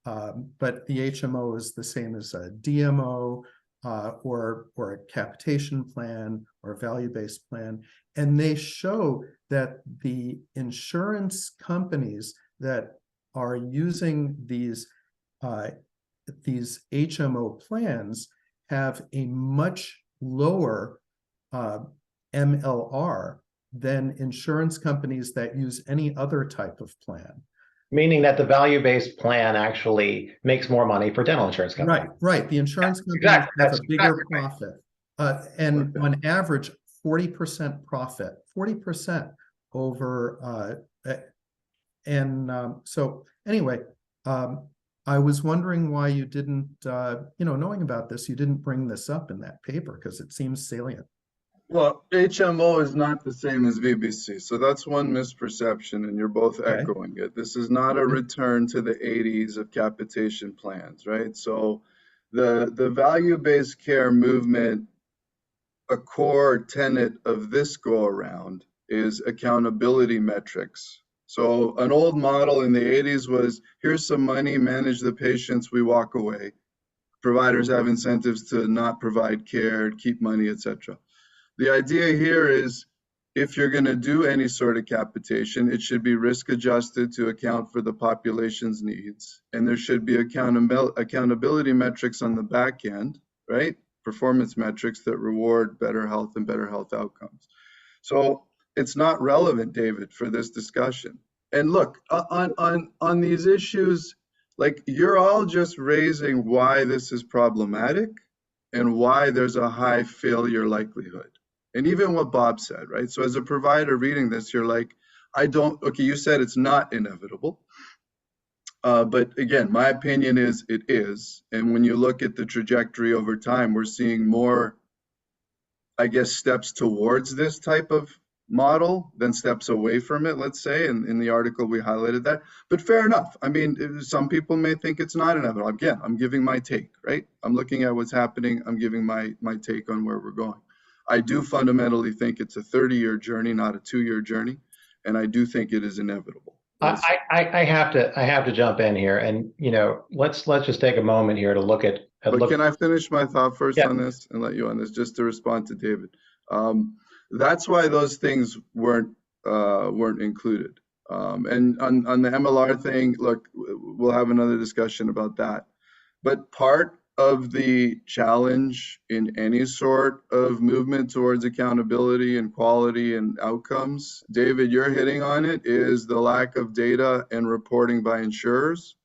[SPEAKER 4] but the HMO is the same as a DMO, or a capitation plan or a value-based plan. And they show that the insurance companies that are using these HMO plans have a much lower MLR than insurance companies that use any other type of plan.
[SPEAKER 2] Meaning that the value-based plan actually makes more money for dental insurance companies.
[SPEAKER 4] Right. The insurance companies have a bigger profit. And on average, 40% profit, 40% over. So anyway, I was wondering why you didn't, knowing about this, you didn't bring this up in that paper because it seems salient.
[SPEAKER 5] Well, HMO is not the same as VBC, so that's one misperception, and you're both echoing it. This is not a return to the 80s of capitation plans, right? So the value-based care movement, a core tenet of this go-around is accountability metrics. So an old model in the 80s was, here's some money, manage the patients, we walk away. Providers have incentives to not provide care, keep money, etc. The idea here is, if you're going to do any sort of capitation, it should be risk adjusted to account for the population's needs. And there should be accountability metrics on the back end, right? Performance metrics that reward better health and better health outcomes. So it's not relevant, David, for this discussion. And look, on these issues, like, you're all just raising why this is problematic and why there's a high failure likelihood. And even what Bob said, right? So as a provider reading this, you're like, okay, you said it's not inevitable. But again, my opinion is it is. And when you look at the trajectory over time, we're seeing more, I guess, steps towards this type of model than steps away from it, let's say. And in the article, we highlighted that. But fair enough. I mean, some people may think it's not inevitable. Again, I'm giving my take, right? I'm looking at what's happening. I'm giving my take on where we're going. I do fundamentally think it's a 30-year journey, not a 2-year journey. And I do think it is inevitable.
[SPEAKER 2] I have to jump in here, and let's just take a moment here to look at.
[SPEAKER 5] But can I finish my thought first on this and let you on this, just to respond to David? That's why those things weren't included. And on the MLR thing, look, we'll have another discussion about that. But part of the challenge in any sort of movement towards accountability and quality and outcomes, David, you're hitting on it, is the lack of data and reporting by insurers.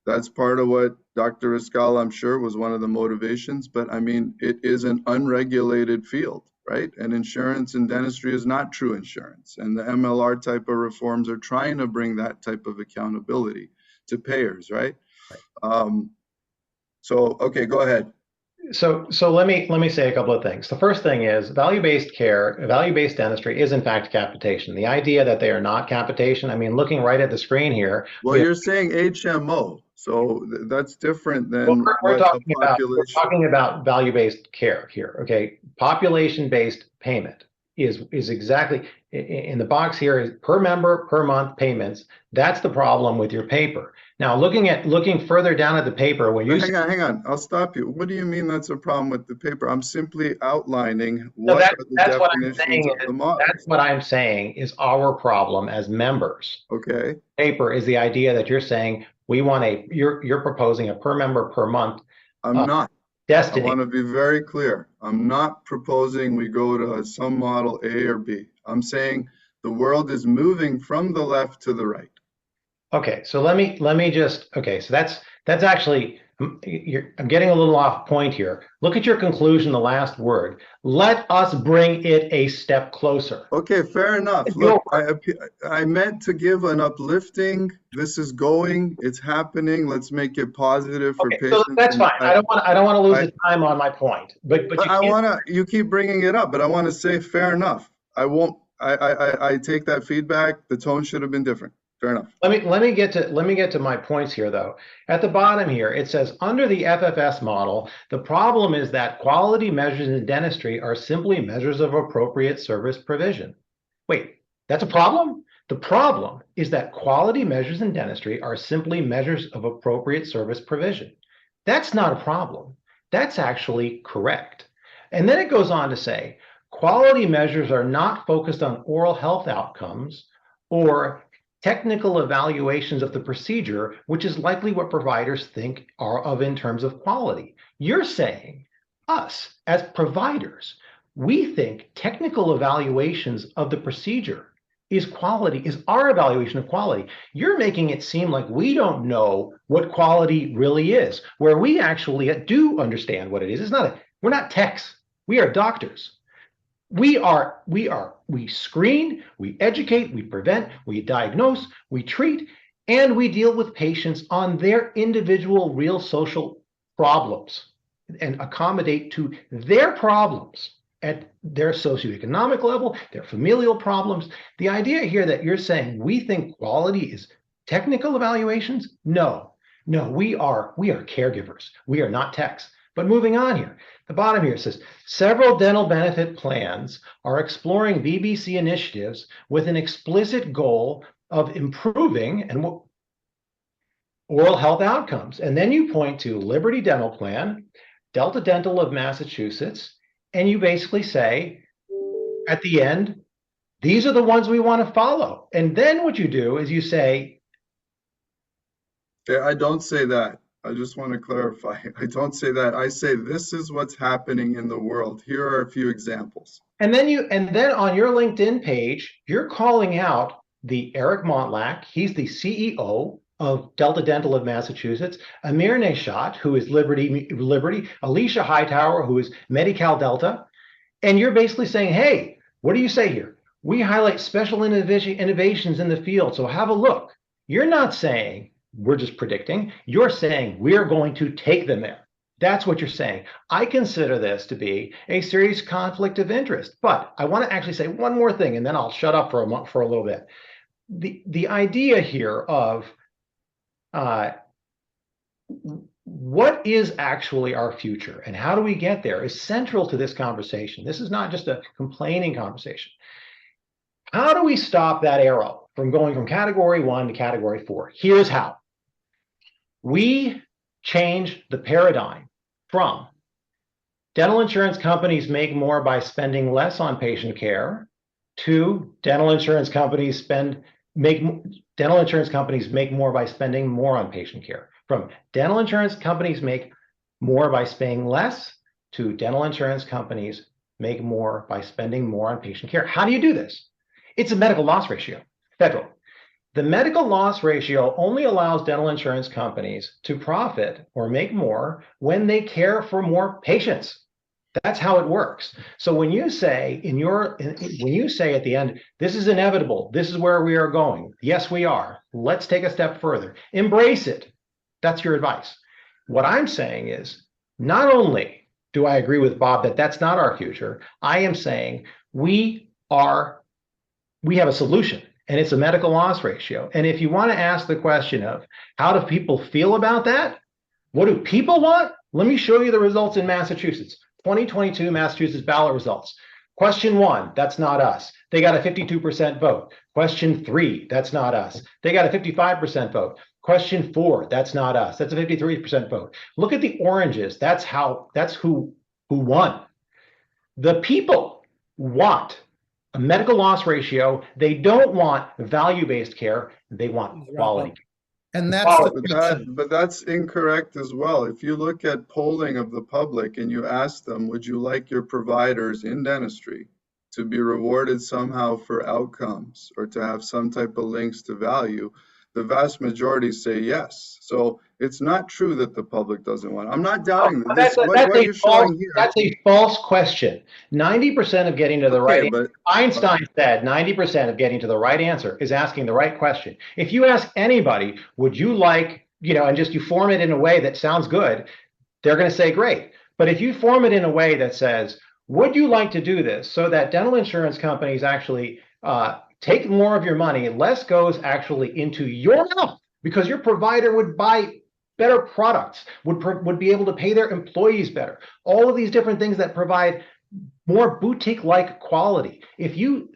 [SPEAKER 5] That's part of what Dr. Rizkallah, I'm sure, was one of the motivations. But I mean, it is an unregulated field, right? And insurance and dentistry is not true insurance. And the MLR type of reforms are trying to bring that type of accountability to payers, right? So, okay, go ahead.
[SPEAKER 2] So let me say a couple of things. The first thing is value-based care, value-based dentistry is in fact capitation. The idea that they are not capitation, I mean, looking right at the screen here.
[SPEAKER 5] Well, you're saying HMO, so that's different than
[SPEAKER 2] we're talking about value-based care here. Okay, population-based payment is exactly in the box here is per member per month payments. That's the problem with your paper. Now, looking further down at the paper, when you
[SPEAKER 5] hang on, I'll stop you. What do you mean that's a problem with the paper? I'm simply outlining what are the definitions of the model.
[SPEAKER 2] That's what I'm saying is our problem as members.
[SPEAKER 5] Okay.
[SPEAKER 2] Paper is the idea that you're saying we want you're proposing a per member per month.
[SPEAKER 5] I'm not.
[SPEAKER 2] Destiny.
[SPEAKER 5] I want to be very clear. I'm not proposing we go to some model A or B. I'm saying the world is moving from the left to the right.
[SPEAKER 2] Okay, so let me just, okay, so that's actually, I'm getting a little off point here. Look at your conclusion, the last word. Let us bring it a step closer.
[SPEAKER 5] Okay, fair enough. Look, I meant to give an uplifting. This is going, it's happening. Let's make it positive for patients.
[SPEAKER 2] So that's fine. I don't want to lose the time on my point. But
[SPEAKER 5] you keep bringing it up, but I want to say fair enough. I take that feedback. The tone should have been different. Fair enough.
[SPEAKER 2] Let me get to my points here, though. At the bottom here, it says under the FFS model, the problem is that quality measures in dentistry are simply measures of appropriate service provision. Wait, that's a problem? The problem is that quality measures in dentistry are simply measures of appropriate service provision. That's not a problem. That's actually correct. And then it goes on to say, quality measures are not focused on oral health outcomes or technical evaluations of the procedure, which is likely what providers think are of in terms of quality. You're saying us as providers, we think technical evaluations of the procedure is quality, is our evaluation of quality. You're making it seem like we don't know what quality really is, where we actually do understand what it is. We're not techs, we are doctors. We screen, we educate, we prevent, we diagnose, we treat, and we deal with patients on their individual real social problems and accommodate to their problems at their socioeconomic level, their familial problems. The idea here that you're saying we think quality is technical evaluations? No, we are caregivers. We are not techs. But moving on here, the bottom here says, several dental benefit plans are exploring VBC initiatives with an explicit goal of improving and oral health outcomes. And then you point to Liberty Dental Plan, Delta Dental of Massachusetts, and you basically say at the end, these are the ones we want to follow. And then what you do is you say,
[SPEAKER 5] I don't say that. I just want to clarify. I don't say that. I say this is what's happening in the world. Here are a few examples.
[SPEAKER 2] and then on your LinkedIn page, you're calling out the Eric Montlack. He's the CEO of Delta Dental of Massachusetts, Amir Neshat, who is Liberty, Alicia Hightower, who is Medi-Cal Delta. And you're basically saying, hey, what do you say here? We highlight special innovations in the field, so have a look. You're not saying we're just predicting. You're saying we're going to take them there. That's what you're saying. I consider this to be a serious conflict of interest. But I want to actually say one more thing, and then I'll shut up for a little bit. The idea here of what is actually our future and how do we get there is central to this conversation. This is not just a complaining conversation. How do we stop that arrow from going from category 1 to category 4? Here's how. We change the paradigm from dental insurance companies make more by spending less on patient care to dental insurance companies make more by spending more on patient care. From dental insurance companies make more by spending less to dental insurance companies make more by spending more on patient care. How do you do this? It's a medical loss ratio, federal. The medical loss ratio only allows dental insurance companies to profit or make more when they care for more patients. That's how it works. So when you say at the end, this is inevitable, this is where we are going. Yes, we are. Let's take a step further. Embrace it. That's your advice. What I'm saying is, not only do I agree with Bob that that's not our future, I am saying we have a solution, and it's a medical loss ratio. And if you want to ask the question of how do people feel about that? What do people want? Let me show you the results in Massachusetts. 2022 Massachusetts ballot results. Question 1, that's not us. They got a 52% vote. Question 3, that's not us. They got a 55% vote. Question 4, that's not us. That's a 53% vote. Look at the oranges. That's who won. The people want a medical loss ratio. They don't want value-based care. They want quality.
[SPEAKER 4] And that's
[SPEAKER 5] but that's incorrect as well. If you look at polling of the public and you ask them, would you like your providers in dentistry to be rewarded somehow for outcomes or to have some type of links to value, the vast majority say yes. So it's not true that the public doesn't want. I'm not doubting that.
[SPEAKER 2] That's a false question. 90% of getting to the right answer. Einstein said 90% of getting to the right answer is asking the right question. If you ask anybody, would you like, and just you form it in a way that sounds good, they're going to say great. But if you form it in a way that says, would you like to do this so that dental insurance companies actually take more of your money, less goes actually into your mouth because your provider would buy better products, would be able to pay their employees better. All of these different things that provide more boutique-like quality. If you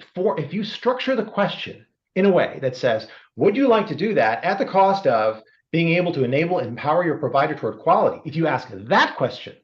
[SPEAKER 2] structure the question in a way that says, would you like to do that at the cost of being able to enable and empower your provider toward quality? If you ask that question,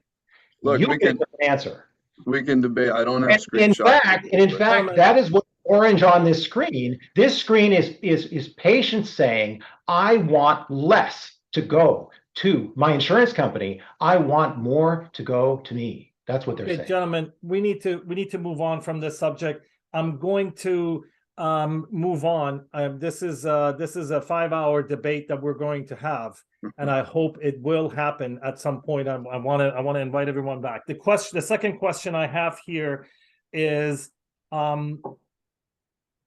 [SPEAKER 2] you get an answer.
[SPEAKER 5] We can debate. I don't have
[SPEAKER 2] screenshots. In fact, that is what orange on this screen. This screen is patients saying, I want less to go to my insurance company. I want more to go to me. That's what they're saying.
[SPEAKER 1] Gentlemen, we need to move on from this subject. I'm going to move on. This is a 5-hour debate that we're going to have, and I hope it will happen at some point. I want to invite everyone back. The second question I have here is,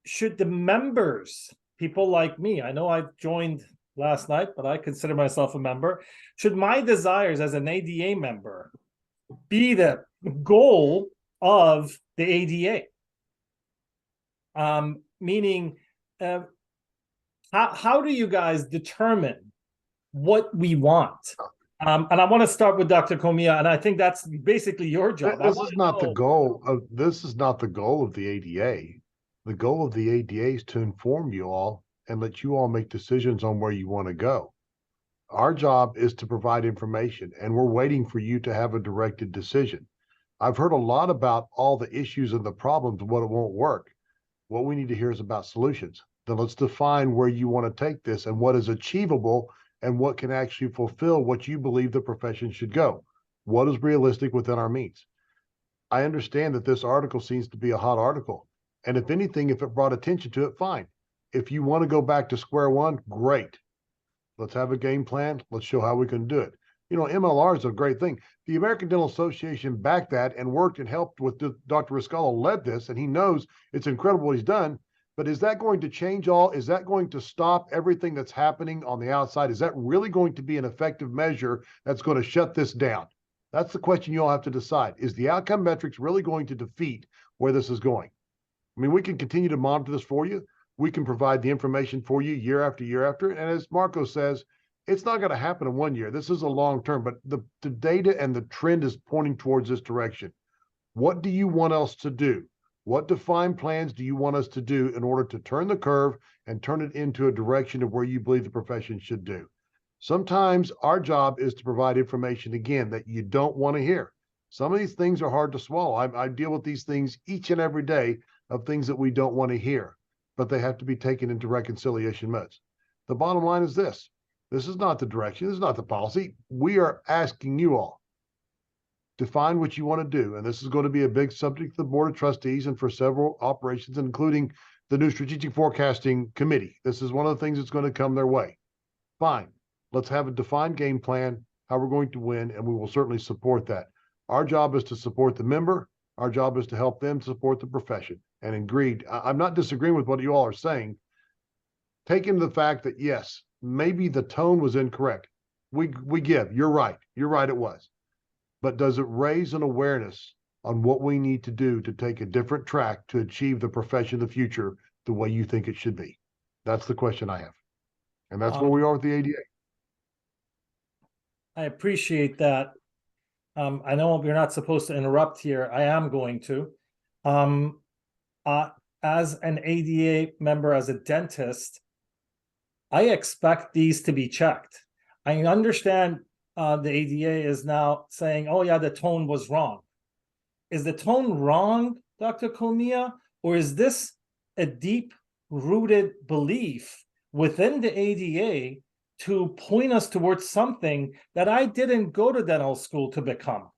[SPEAKER 1] should the members, people like me, I know I've joined last night, but I consider myself a member, should my desires as an ADA member be the goal of the ADA? Meaning, how do you guys determine what we want? And I want to start with Dr. Cohlmia, and I think that's basically your job.
[SPEAKER 3] This is not the goal of the ADA. The goal of the ADA is to inform you all and let you all make decisions on where you want to go. Our job is to provide information, and we're waiting for you to have a directed decision. I've heard a lot about all the issues and the problems and what it won't work. What we need to hear is about solutions. Then let's define where you want to take this and what is achievable and what can actually fulfill what you believe the profession should go. What is realistic within our means? I understand that this article seems to be a hot article. And if anything, if it brought attention to it, fine. If you want to go back to square one, great. Let's have a game plan. Let's show how we can do it. You know, MLR is a great thing. The American Dental Association backed that and worked and helped with Dr. Rizkallah led this, and he knows it's incredible what he's done. But is that going to change all? Is that going to stop everything that's happening on the outside? Is that really going to be an effective measure that's going to shut this down? That's the question you all have to decide. Is the outcome metrics really going to defeat where this is going? I mean, we can continue to monitor this for you. We can provide the information for you year after year after. And as Marko says, it's not going to happen in 1 year. This is a long term, but the data and the trend is pointing towards this direction. What do you want us to do? What defined plans do you want us to do in order to turn the curve and turn it into a direction of where you believe the profession should do? Sometimes our job is to provide information, again, that you don't want to hear. Some of these things are hard to swallow. I deal with these things each and every day of things that we don't want to hear, but they have to be taken into reconciliation modes. The bottom line is this. This is not the direction. This is not the policy. We are asking you all define what you want to do. And this is going to be a big subject for the Board of Trustees and for several operations, including the new Strategic Forecasting Committee. This is one of the things that's going to come their way. Fine. Let's have a defined game plan, how we're going to win, and we will certainly support that. Our job is to support the member. Our job is to help them support the profession. And agreed, I'm not disagreeing with what you all are saying. Take into the fact that, yes, maybe the tone was incorrect. We give, you're right, it was. But does it raise an awareness on what we need to do to take a different track to achieve the profession of the future the way you think it should be? That's the question I have. And that's where we are with the ADA.
[SPEAKER 1] I appreciate that. I know we're not supposed to interrupt here. I am going to. As an ADA member, as a dentist, I expect these to be checked. I understand the ADA is now saying, oh yeah, the tone was wrong. Is the tone wrong, Dr. Cohlmia? Or is this a deep-rooted belief within the ADA to point us towards something that I didn't go to dental school to become?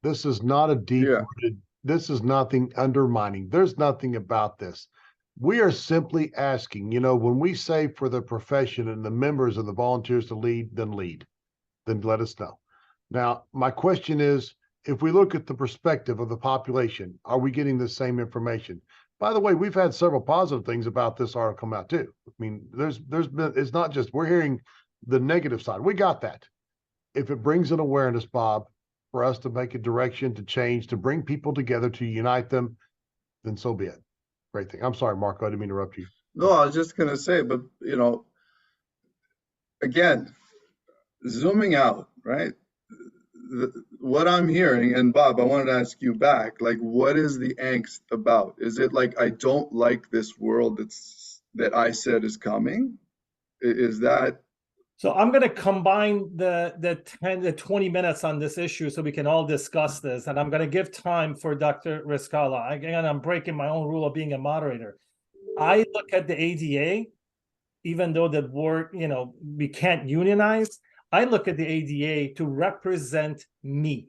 [SPEAKER 3] This is not a deep-rooted, this is nothing undermining. There's nothing about this. We are simply asking, you know, when we say for the profession and the members and the volunteers to lead, then let us know. Now, my question is, if we look at the perspective of the population, are we getting the same information? By the way, we've had several positive things about this article come out too. I mean, there's been, it's not just, we're hearing the negative side. We got that. If it brings an awareness, Bob, for us to make a direction, to change, to bring people together, to unite them, then so be it. Great thing. I'm sorry, Marko, I didn't mean to interrupt you.
[SPEAKER 5] No, I was just going to say, but, you know, again, zooming out, right? What I'm hearing, and Bob, I wanted to ask you back, like, what is the angst about? Is it like, I don't like this world that I said is coming? Is that?
[SPEAKER 1] So I'm going to combine the 20 minutes on this issue so we can all discuss this. And I'm going to give time for Dr. Rizkallah. Again, I'm breaking my own rule of being a moderator. I look at the ADA, even though the word, you know, we can't unionize, I look at the ADA to represent me.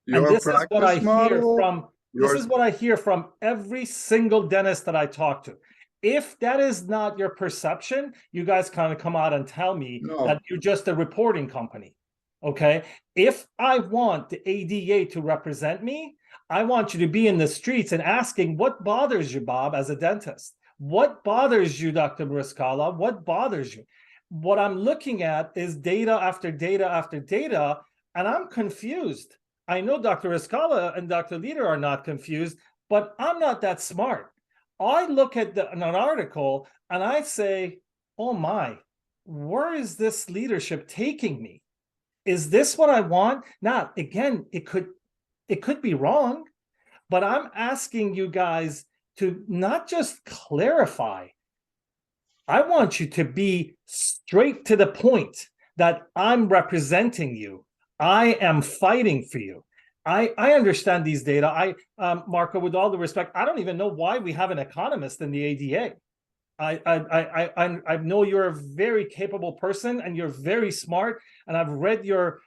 [SPEAKER 1] And this is what I hear from, this is what I hear from every single dentist that I talk to. If that is not your perception, you guys kind of come out and tell me that you're just a reporting company, okay? If I want the ADA to represent me, I want you to be in the streets and asking, what bothers you, Bob, as a dentist? What bothers you, Dr. Rizkallah? What bothers you? What I'm looking at is data after data after data, and I'm confused. I know Dr. Rizkallah and Dr. Leader are not confused, but I'm not that smart. I look at an article and I say, oh my, where is this leadership taking me? Is this what I want? Now, again, it could be wrong, but I'm asking you guys to not just clarify, I want you to be straight to the point that I'm representing you. I am fighting for you. I understand these data. Marko, with all the respect, I don't even know why we have an economist in the ADA. I know you're a very capable person and you're very smart, and I've read your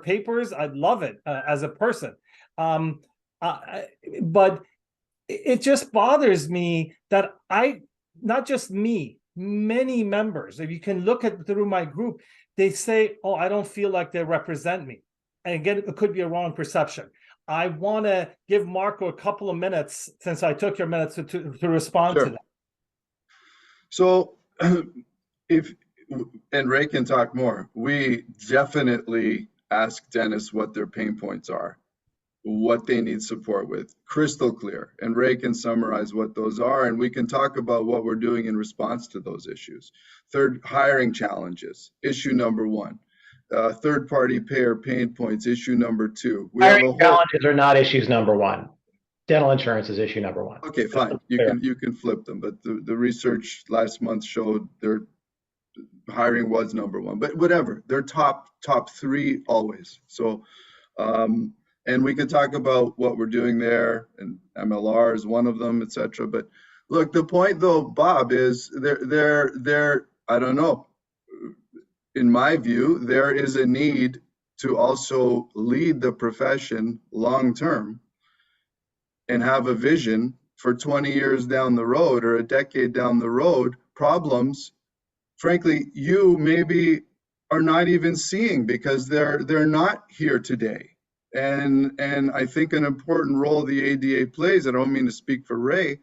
[SPEAKER 1] papers. I love it as a person, but it just bothers me that not just me, many members, if you can look at through my group, they say, "Oh, I don't feel like they represent me." And again, it could be a wrong perception. I want to give Marko a couple of minutes, since I took your minutes, to respond to that.
[SPEAKER 5] So, and Ray can talk more, we definitely ask dentists what their pain points are, what they need support with, crystal clear. And Ray can summarize what those are, and we can talk about what we're doing in response to those issues. Third, hiring challenges, issue number 1. Third-party payer pain points, issue number 2.
[SPEAKER 2] Hiring challenges are not issues number 1. Dental insurance is issue number 1.
[SPEAKER 5] Okay, fine. You can flip them, but the research last month showed their hiring was number 1. But whatever, they're top 3 always. So, and we can talk about what we're doing there, and MLR is one of them, etc. But look, the point though, Bob, is there. I don't know. In my view, there is a need to also lead the profession long term and have a vision for 20 years down the road or a decade down the road, problems, frankly, you maybe are not even seeing because they're not here today. And I think an important role the ADA plays, I don't mean to speak for Ray,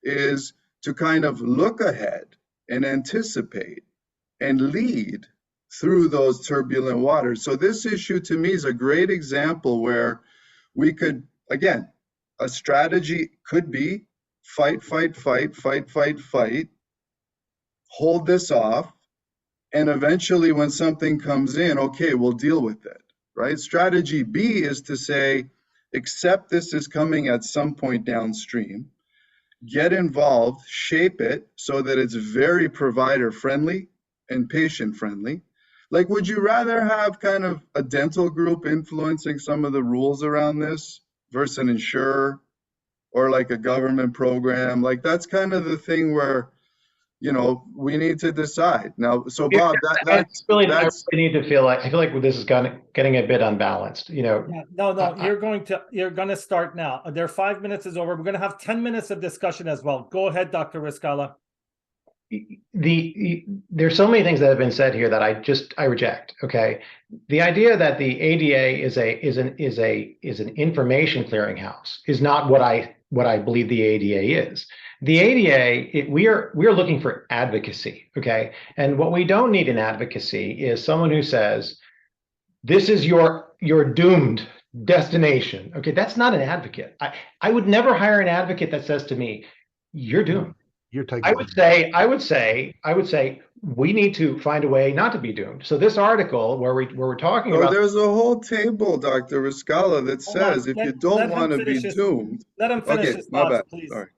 [SPEAKER 5] is to kind of look ahead and anticipate and lead through those turbulent waters. So this issue to me is a great example where we could, again, a strategy could be fight, hold this off, and eventually when something comes in, okay, we'll deal with it, right? Strategy B is to say, accept this is coming at some point downstream, get involved, shape it so that it's very provider friendly and patient friendly. Like, would you rather have kind of a dental group influencing some of the rules around this versus an insurer or like a government program? Like, that's kind of the thing where, you know, we need to decide now. So Bob, that's
[SPEAKER 2] really, I really need to feel like, I feel like this is getting a bit unbalanced, you know.
[SPEAKER 1] Yeah, no, you're going to start now. Their 5 minutes is over. We're going to have 10 minutes of discussion as well. Go ahead, Dr. Rizkallah.
[SPEAKER 2] There's so many things that have been said here that I reject. Okay, the idea that the ADA is an information clearinghouse is not what I believe the ADA is. The ADA, we are looking for advocacy. Okay, and what we don't need in advocacy is someone who says, this is your doomed destination. Okay, that's not an advocate. I would never hire an advocate that says to me, you're doomed. I would say we need to find a way not to be doomed. So this article where we're talking about,
[SPEAKER 5] there's a whole table, Dr. Rizkallah, that says if you don't want to be doomed.
[SPEAKER 1] Let him finish his thoughts, please.
[SPEAKER 5] Sorry.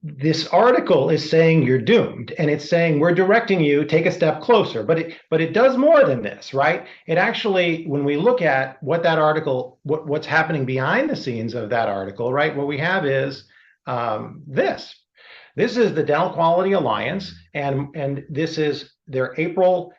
[SPEAKER 2] This article is saying you're doomed, and it's saying we're directing you, take a step closer. But it does more than this, right? It actually, when we look at what that article, what's happening behind the scenes of that article, right? What we have is this is the Dental Quality Alliance, and this is their April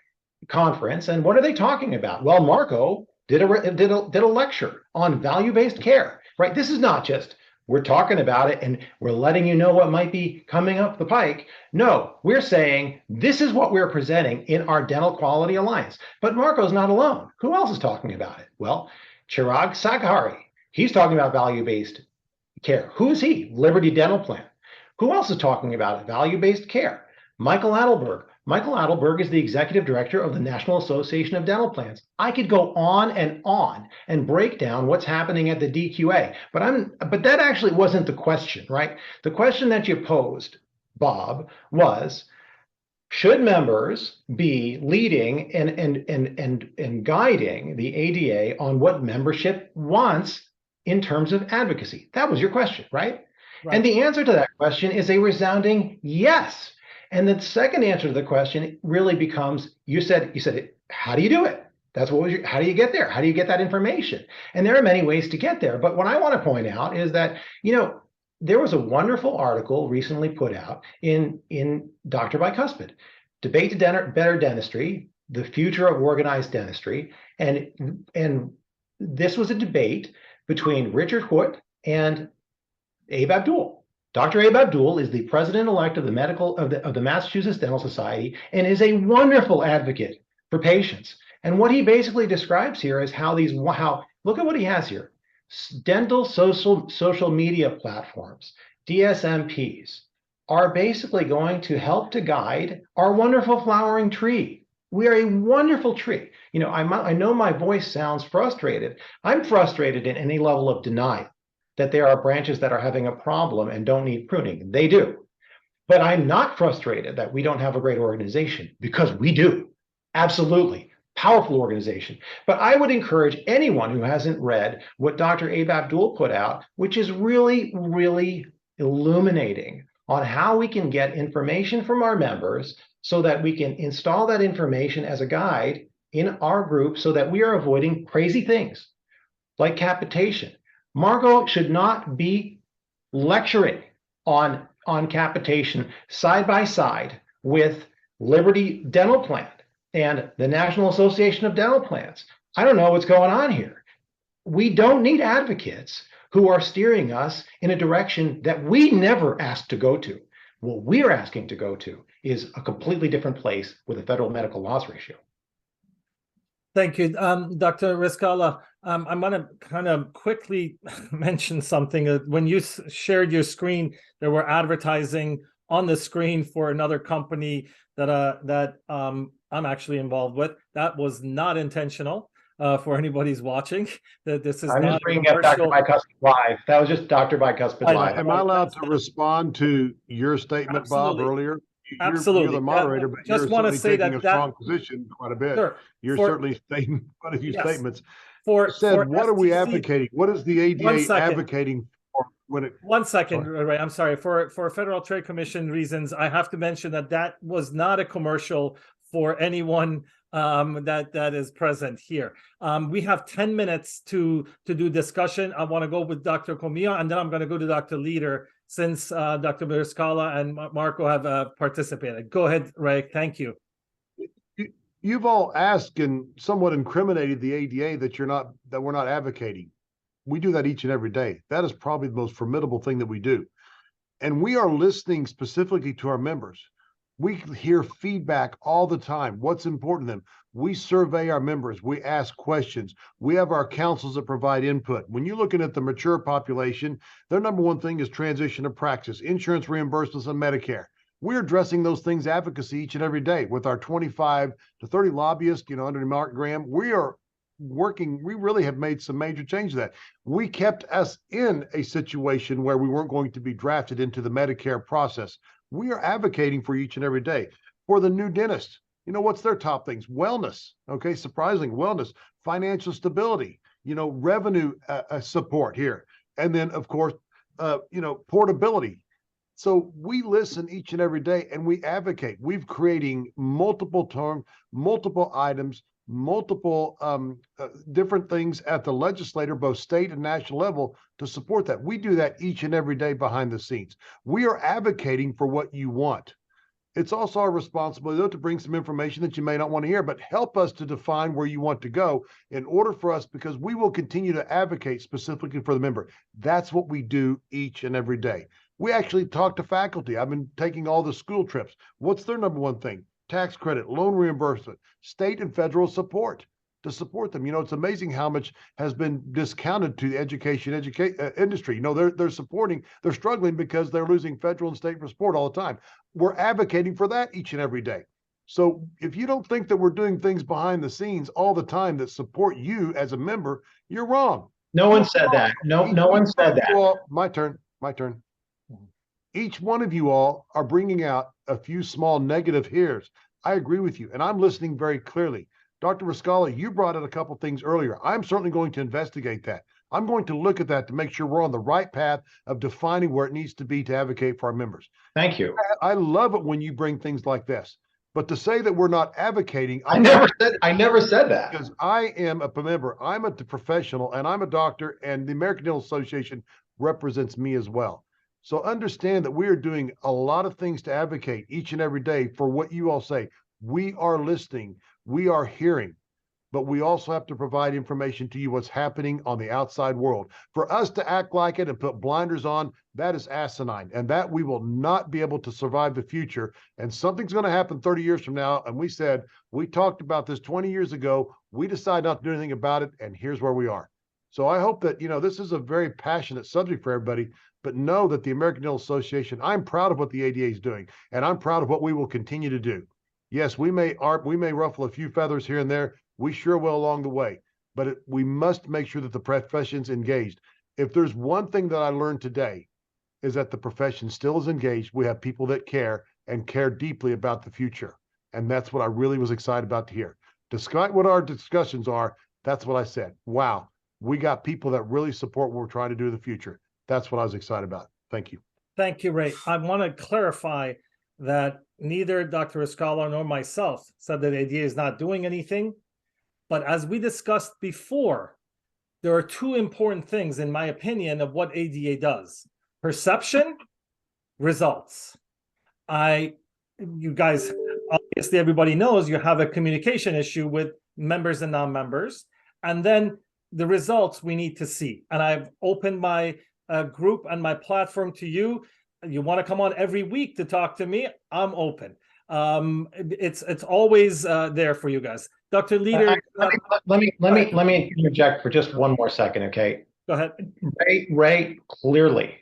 [SPEAKER 2] conference. And what are they talking about? Well, Marko did a lecture on value-based care, right? This is not just we're talking about it and we're letting you know what might be coming up the pike. No, we're saying this is what we're presenting in our Dental Quality Alliance. But Marko's not alone. Who else is talking about it? Well, Chirag Saghari, he's talking about value-based care. Who's he? Liberty Dental Plan. Who else is talking about it? Value-based care. Michael Adelberg. Michael Adelberg is the executive director of the National Association of Dental Plans. I could go on and break down what's happening at the DQA, but that actually wasn't the question, right? The question that you posed, Bob, was, should members be leading and guiding the ADA on what membership wants in terms of advocacy? That was your question, right?
[SPEAKER 1] Right.
[SPEAKER 2] And the answer to that question is a resounding yes. And the second answer to the question really becomes, you said it, how do you do it? That's what was your, how do you get there? How do you get that information? And there are many ways to get there. But what I want to point out is that, there was a wonderful article recently put out in Dr. Bicuspid, Debate to Better Dentistry, the Future of Organized Dentistry. And this was a debate between Richard Hoot and Abe Abdul. Dr. Abe Abdul is the president-elect of the Massachusetts Dental Society and is a wonderful advocate for patients. And what he basically describes here is how look at what he has here. Dental social media platforms, DSMPs, are basically going to help to guide our wonderful flowering tree. We are a wonderful tree. I know my voice sounds frustrated. I'm frustrated in any level of denial that there are branches that are having a problem and don't need pruning. They do. But I'm not frustrated that we don't have a great organization, because we do. Absolutely. Powerful organization. But I would encourage anyone who hasn't read what Dr. Abe Abdul put out, which is really, really illuminating on how we can get information from our members so that we can install that information as a guide in our group so that we are avoiding crazy things like capitation. Marko should not be lecturing on capitation side by side with Liberty Dental Plan and the National Association of Dental Plans. I don't know what's going on here. We don't need advocates who are steering us in a direction that we never asked to go to. What we're asking to go to is a completely different place with a federal medical loss ratio.
[SPEAKER 1] Thank you, Dr. Rizkallah. I'm going to kind of quickly mention something. When you shared your screen, there were advertising on the screen for another company that I'm actually involved with. That was not intentional for anybody's watching. That this is
[SPEAKER 2] I'm
[SPEAKER 1] not
[SPEAKER 2] just bringing up Dr. Bicuspid Live. That was just Dr. Bicuspid Live.
[SPEAKER 3] Am I allowed to respond to your statement,
[SPEAKER 1] Absolutely.
[SPEAKER 3] Bob, earlier?
[SPEAKER 1] Absolutely.
[SPEAKER 3] You're the moderator, but
[SPEAKER 1] just
[SPEAKER 3] you're
[SPEAKER 1] want to
[SPEAKER 3] certainly
[SPEAKER 1] say
[SPEAKER 3] taking a strong position quite a bit.
[SPEAKER 1] Sure.
[SPEAKER 3] You're certainly stating quite a few statements.
[SPEAKER 1] What
[SPEAKER 3] are we advocating? What is the ADA advocating for?
[SPEAKER 1] One second, Ray. I'm sorry. For Federal Trade Commission reasons, I have to mention that was not a commercial for anyone that is present here. We have 10 minutes to do discussion. I want to go with Dr. Cohlmia, and then I'm going to go to Dr. Leader, since Dr. Rizkallah and Marko have participated. Go ahead, Ray. Thank you.
[SPEAKER 3] You've all asked and somewhat incriminated the ADA that we're not advocating. We do that each and every day. That is probably the most formidable thing that we do. And we are listening specifically to our members. We hear feedback all the time. What's important to them? We survey our members. We ask questions. We have our councils that provide input. When you're looking at the mature population, their number one thing is transition of practice, insurance reimbursements, and Medicare. We're addressing those things advocacy each and every day with our 25 to 30 lobbyists, under Mark Graham. We are working. We really have made some major changes that. We kept us in a situation where we weren't going to be drafted into the Medicare process. We are advocating for each and every day. For the new dentist, what's their top things? Wellness, okay, surprisingly, wellness, financial stability, revenue support here. And then, of course, portability. So we listen each and every day and we advocate. We've creating multiple terms, multiple items, multiple different things at the legislature, both state and national level, to support that. We do that each and every day behind the scenes. We are advocating for what you want. It's also our responsibility, though, to bring some information that you may not want to hear, but help us to define where you want to go in order for us, because we will continue to advocate specifically for the member. That's what we do each and every day. We actually talk to faculty. I've been taking all the school trips. What's their number one thing? Tax credit, loan reimbursement, state and federal support to support them. It's amazing how much has been discounted to the education industry. They're struggling because they're losing federal and state support all the time. We're advocating for that each and every day. So if you don't think that we're doing things behind the scenes all the time that support you as a member, you're wrong.
[SPEAKER 2] No one said that. No one said that.
[SPEAKER 3] My turn. Each one of you all are bringing out a few small negative hairs. I agree with you, and I'm listening very clearly. Dr. Rizkallah, you brought out a couple things earlier. I'm certainly going to investigate that. I'm going to look at that to make sure we're on the right path of defining where it needs to be to advocate for our members.
[SPEAKER 2] Thank you.
[SPEAKER 3] I love it when you bring things like this. But to say that we're not advocating,
[SPEAKER 2] I never said that.
[SPEAKER 3] Because I am a member, I'm a professional, and I'm a doctor, and the American Dental Association represents me as well. So understand that we are doing a lot of things to advocate each and every day for what you all say. We are listening, we are hearing, but we also have to provide information to you what's happening on the outside world. For us to act like it and put blinders on, that is asinine, and that we will not be able to survive the future. And something's going to happen 30 years from now. And we talked about this 20 years ago. We decided not to do anything about it, and here's where we are. So I hope that, this is a very passionate subject for everybody, but know that the American Dental Association, I'm proud of what the ADA is doing, and I'm proud of what we will continue to do. Yes, we may ruffle a few feathers here and there. We sure will along the way, but we must make sure that the profession's engaged. If there's one thing that I learned today, is that the profession still is engaged. We have people that care and care deeply about the future. And that's what I really was excited about to hear. Despite what our discussions are, that's what I said. Wow, we got people that really support what we're trying to do in the future. That's what I was excited about. Thank you.
[SPEAKER 1] Thank you, Ray. I want to clarify that neither Dr. Rizkallah nor myself said that ADA is not doing anything. But as we discussed before, there are two important things, in my opinion, of what ADA does. Perception, results. You guys, obviously everybody knows you have a communication issue with members and non-members, and then the results we need to see. And I've opened my group and my platform to you. You want to come on every week to talk to me? I'm open. It's always there for you guys. Dr. Leader,
[SPEAKER 2] let me interject for just one more second, okay?
[SPEAKER 1] Go ahead.
[SPEAKER 2] Ray, clearly,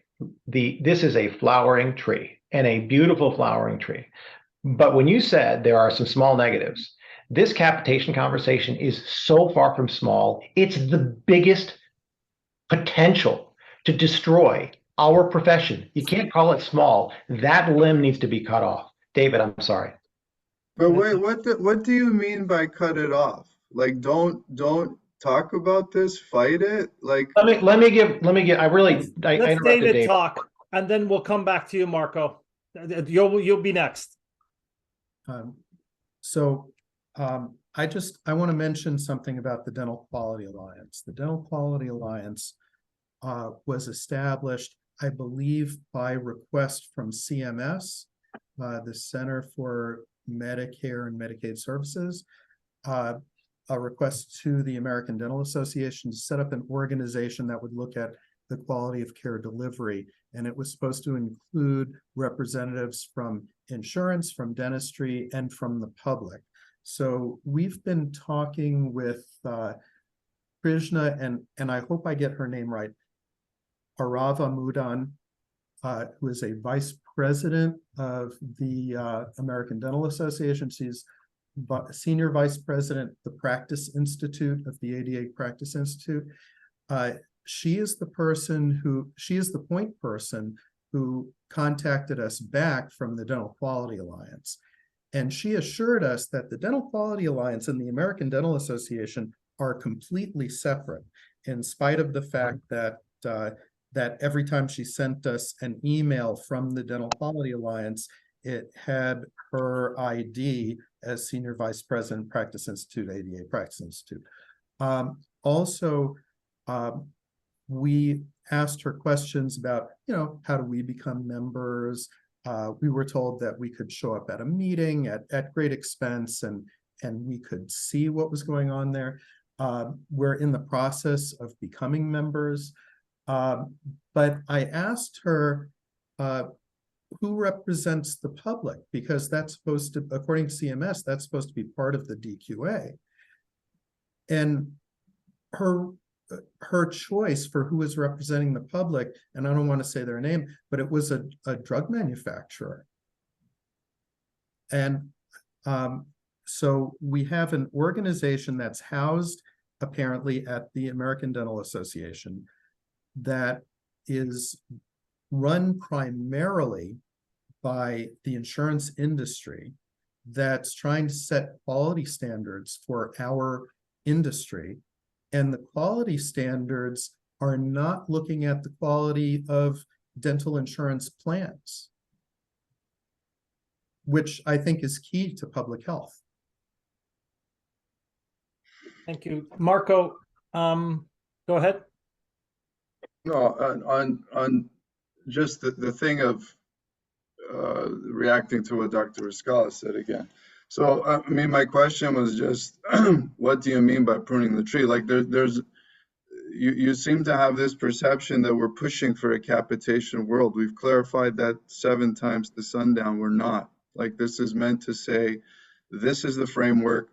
[SPEAKER 2] this is a flowering tree, and a beautiful flowering tree. But when you said there are some small negatives, this capitation conversation is so far from small. It's the biggest potential to destroy our profession. You can't call it small. That limb needs to be cut off. David, I'm sorry.
[SPEAKER 5] But wait, what do you mean by cut it off? Like, don't talk about this, fight it? Like,
[SPEAKER 2] let me give
[SPEAKER 1] let's
[SPEAKER 2] interrupted
[SPEAKER 1] David talk, and then we'll come back to you, Marko. You'll be next.
[SPEAKER 4] I want to mention something about the Dental Quality Alliance. The Dental Quality Alliance was established, I believe, by request from CMS, the Center for Medicare and Medicaid Services, a request to the American Dental Association to set up an organization that would look at the quality of care delivery. And it was supposed to include representatives from insurance, from dentistry, and from the public. So we've been talking with Krishna, and I hope I get her name right, Arava Mudan, who is a vice president of the American Dental Association. She's senior vice president, the Practice Institute of the ADA Practice Institute. She is the point person who contacted us back from the Dental Quality Alliance. And she assured us that the Dental Quality Alliance and the American Dental Association are completely separate, in spite of the fact that that every time she sent us an email from the Dental Quality Alliance, it had her ID as Senior Vice President, Practice Institute, ADA Practice Institute. We asked her questions about, how do we become members? We were told that we could show up at a meeting at great expense, and we could see what was going on there. We're in the process of becoming members. But I asked her who represents the public, because that's supposed to, according to CMS, that's supposed to be part of the DQA. And her choice for who is representing the public, and I don't want to say their name, but it was a drug manufacturer. And so we have an organization that's housed apparently at the American Dental Association that is run primarily by the insurance industry, that's trying to set quality standards for our industry. And the quality standards are not looking at the quality of dental insurance plans, which I think is key to public health.
[SPEAKER 1] Thank you. Marko, go ahead.
[SPEAKER 5] No, on just the thing of reacting to what Dr. Rizkallah said again. So, I mean, my question was just, what do you mean by pruning the tree? Like you seem to have this perception that we're pushing for a capitation world. We've clarified that 7 times to sundown. We're not. Like, this is meant to say, this is the framework.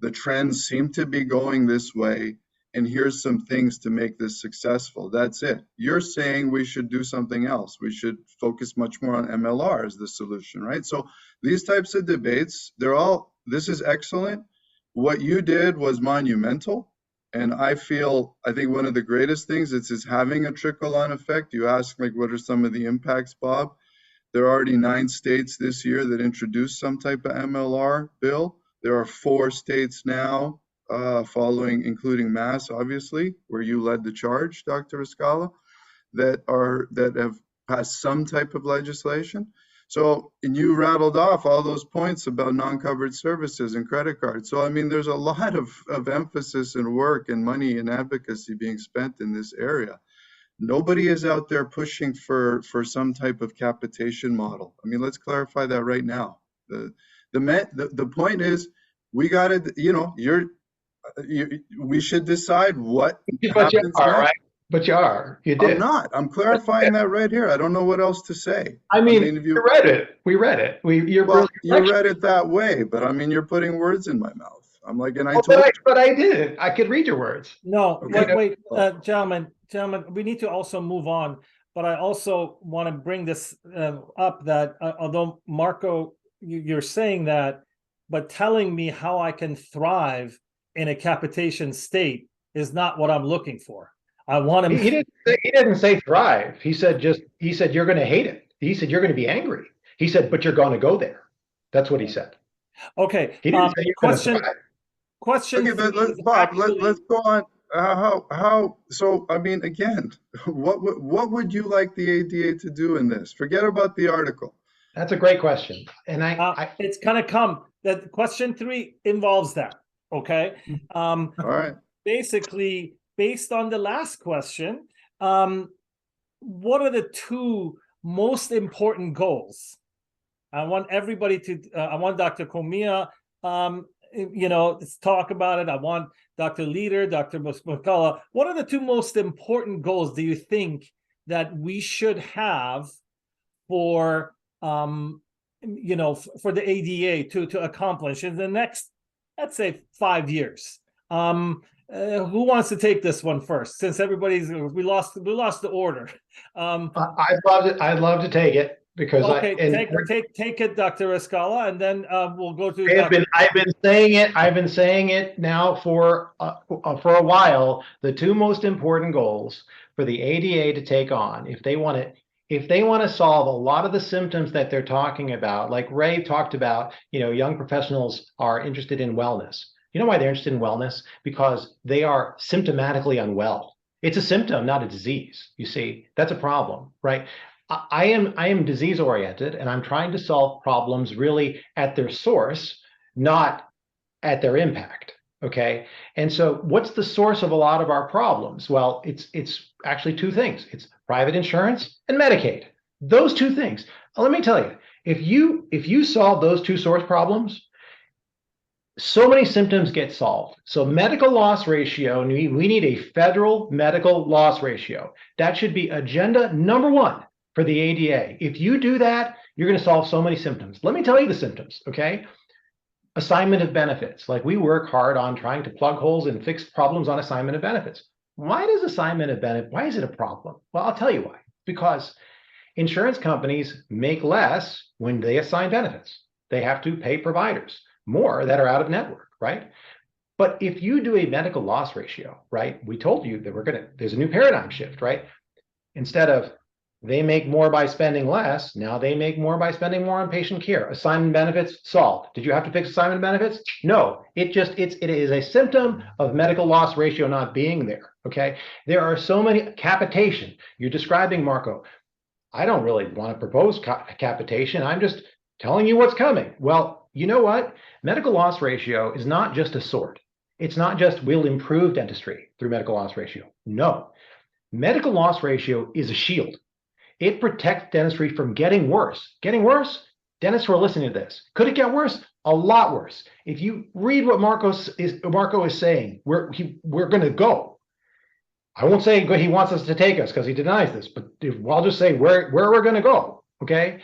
[SPEAKER 5] The trends seem to be going this way, and here's some things to make this successful. That's it. You're saying we should do something else. We should focus much more on MLR as the solution, right? So these types of debates, this is excellent. What you did was monumental. And I think one of the greatest things is having a trickle-on effect. You ask, like, what are some of the impacts, Bob? There are already 9 states this year that introduced some type of MLR bill. There are 4 states now following, including Mass, obviously, where you led the charge, Dr. Rizkallah, that have passed some type of legislation. So, and you rattled off all those points about non-covered services and credit cards. So, I mean, there's a lot of emphasis and work and money and advocacy being spent in this area. Nobody is out there pushing for some type of capitation model. I mean, let's clarify that right now. The point is, we got to, we should decide what
[SPEAKER 2] But you
[SPEAKER 5] happens
[SPEAKER 2] are,
[SPEAKER 5] next.
[SPEAKER 2] right? But you are. You did.
[SPEAKER 5] I'm not. I'm clarifying that right here. I don't know what else to say.
[SPEAKER 2] I mean, if you read it. We read it. You
[SPEAKER 5] read it that way, but I mean, you're putting words in my mouth. I'm like, and
[SPEAKER 2] but I didn't. I could read your words.
[SPEAKER 1] No,
[SPEAKER 5] Okay.
[SPEAKER 1] wait, gentlemen, we need to also move on. But I also want to bring this up that although Marko, you're saying that, but telling me how I can thrive in a capitation state is not what I'm looking for. I want him.
[SPEAKER 2] He didn't say thrive. He said you're going to hate it. He said you're going to be angry. He said, but you're going to go there. That's what he said.
[SPEAKER 1] Okay.
[SPEAKER 2] He didn't say you're
[SPEAKER 1] question.
[SPEAKER 5] Okay, but let's go on. How? So, I mean, again, what would you like the ADA to do in this? Forget about the article.
[SPEAKER 2] That's a great question, and
[SPEAKER 1] it's going to come. That question 3 involves that. Okay.
[SPEAKER 5] All right.
[SPEAKER 1] Basically, based on the last question, what are the 2 most important goals? I want everybody to. I want Dr. Cohlmia, talk about it. I want Dr. Leader, Dr. Rizkallah. What are the 2 most important goals do you think that we should have for for the ADA to accomplish in the next, let's say, 5 years? Who wants to take this one first? Since we lost the order.
[SPEAKER 2] I'd love to take it because take
[SPEAKER 1] it, Dr. Rizkallah, and then we'll go to.
[SPEAKER 2] I've been saying it now for a while. The 2 most important goals for the ADA to take on, if they want to solve a lot of the symptoms that they're talking about, like Ray talked about, young professionals are interested in wellness. You know why they're interested in wellness? Because they are symptomatically unwell. It's a symptom, not a disease. You see, that's a problem, right? I am disease oriented, and I'm trying to solve problems really at their source, not at their impact. Okay. And so what's the source of a lot of our problems? Well, it's actually 2 things. It's private insurance and Medicaid. Those 2 things. Let me tell you, if you solve those 2 source problems, so many symptoms get solved. So medical loss ratio, we need a federal medical loss ratio. That should be agenda number 1 for the ADA. If you do that, you're going to solve so many symptoms. Let me tell you the symptoms, okay? Assignment of benefits. Like, we work hard on trying to plug holes and fix problems on assignment of benefits. Why is it a problem? Well, I'll tell you why. Because insurance companies make less when they assign benefits. They have to pay providers more that are out of network, right? But if you do a medical loss ratio, right? We told you that there's a new paradigm shift, right? Instead of they make more by spending less, now they make more by spending more on patient care. Assignment benefits solved. Did you have to fix assignment benefits? No, it is a symptom of medical loss ratio not being there, okay? There are so many, capitation, you're describing, Marko. I don't really want to propose capitation. I'm just telling you what's coming. Well, you know what? Medical loss ratio is not just a sword. It's not just we'll improve dentistry through medical loss ratio. No, medical loss ratio is a shield. It protects dentistry from getting worse. Getting worse? Dentists who are listening to this, could it get worse? A lot worse. If you read what Marko is saying, we're going to go. I won't say he wants us to take us because he denies this, but I'll just say where we're going to go, okay?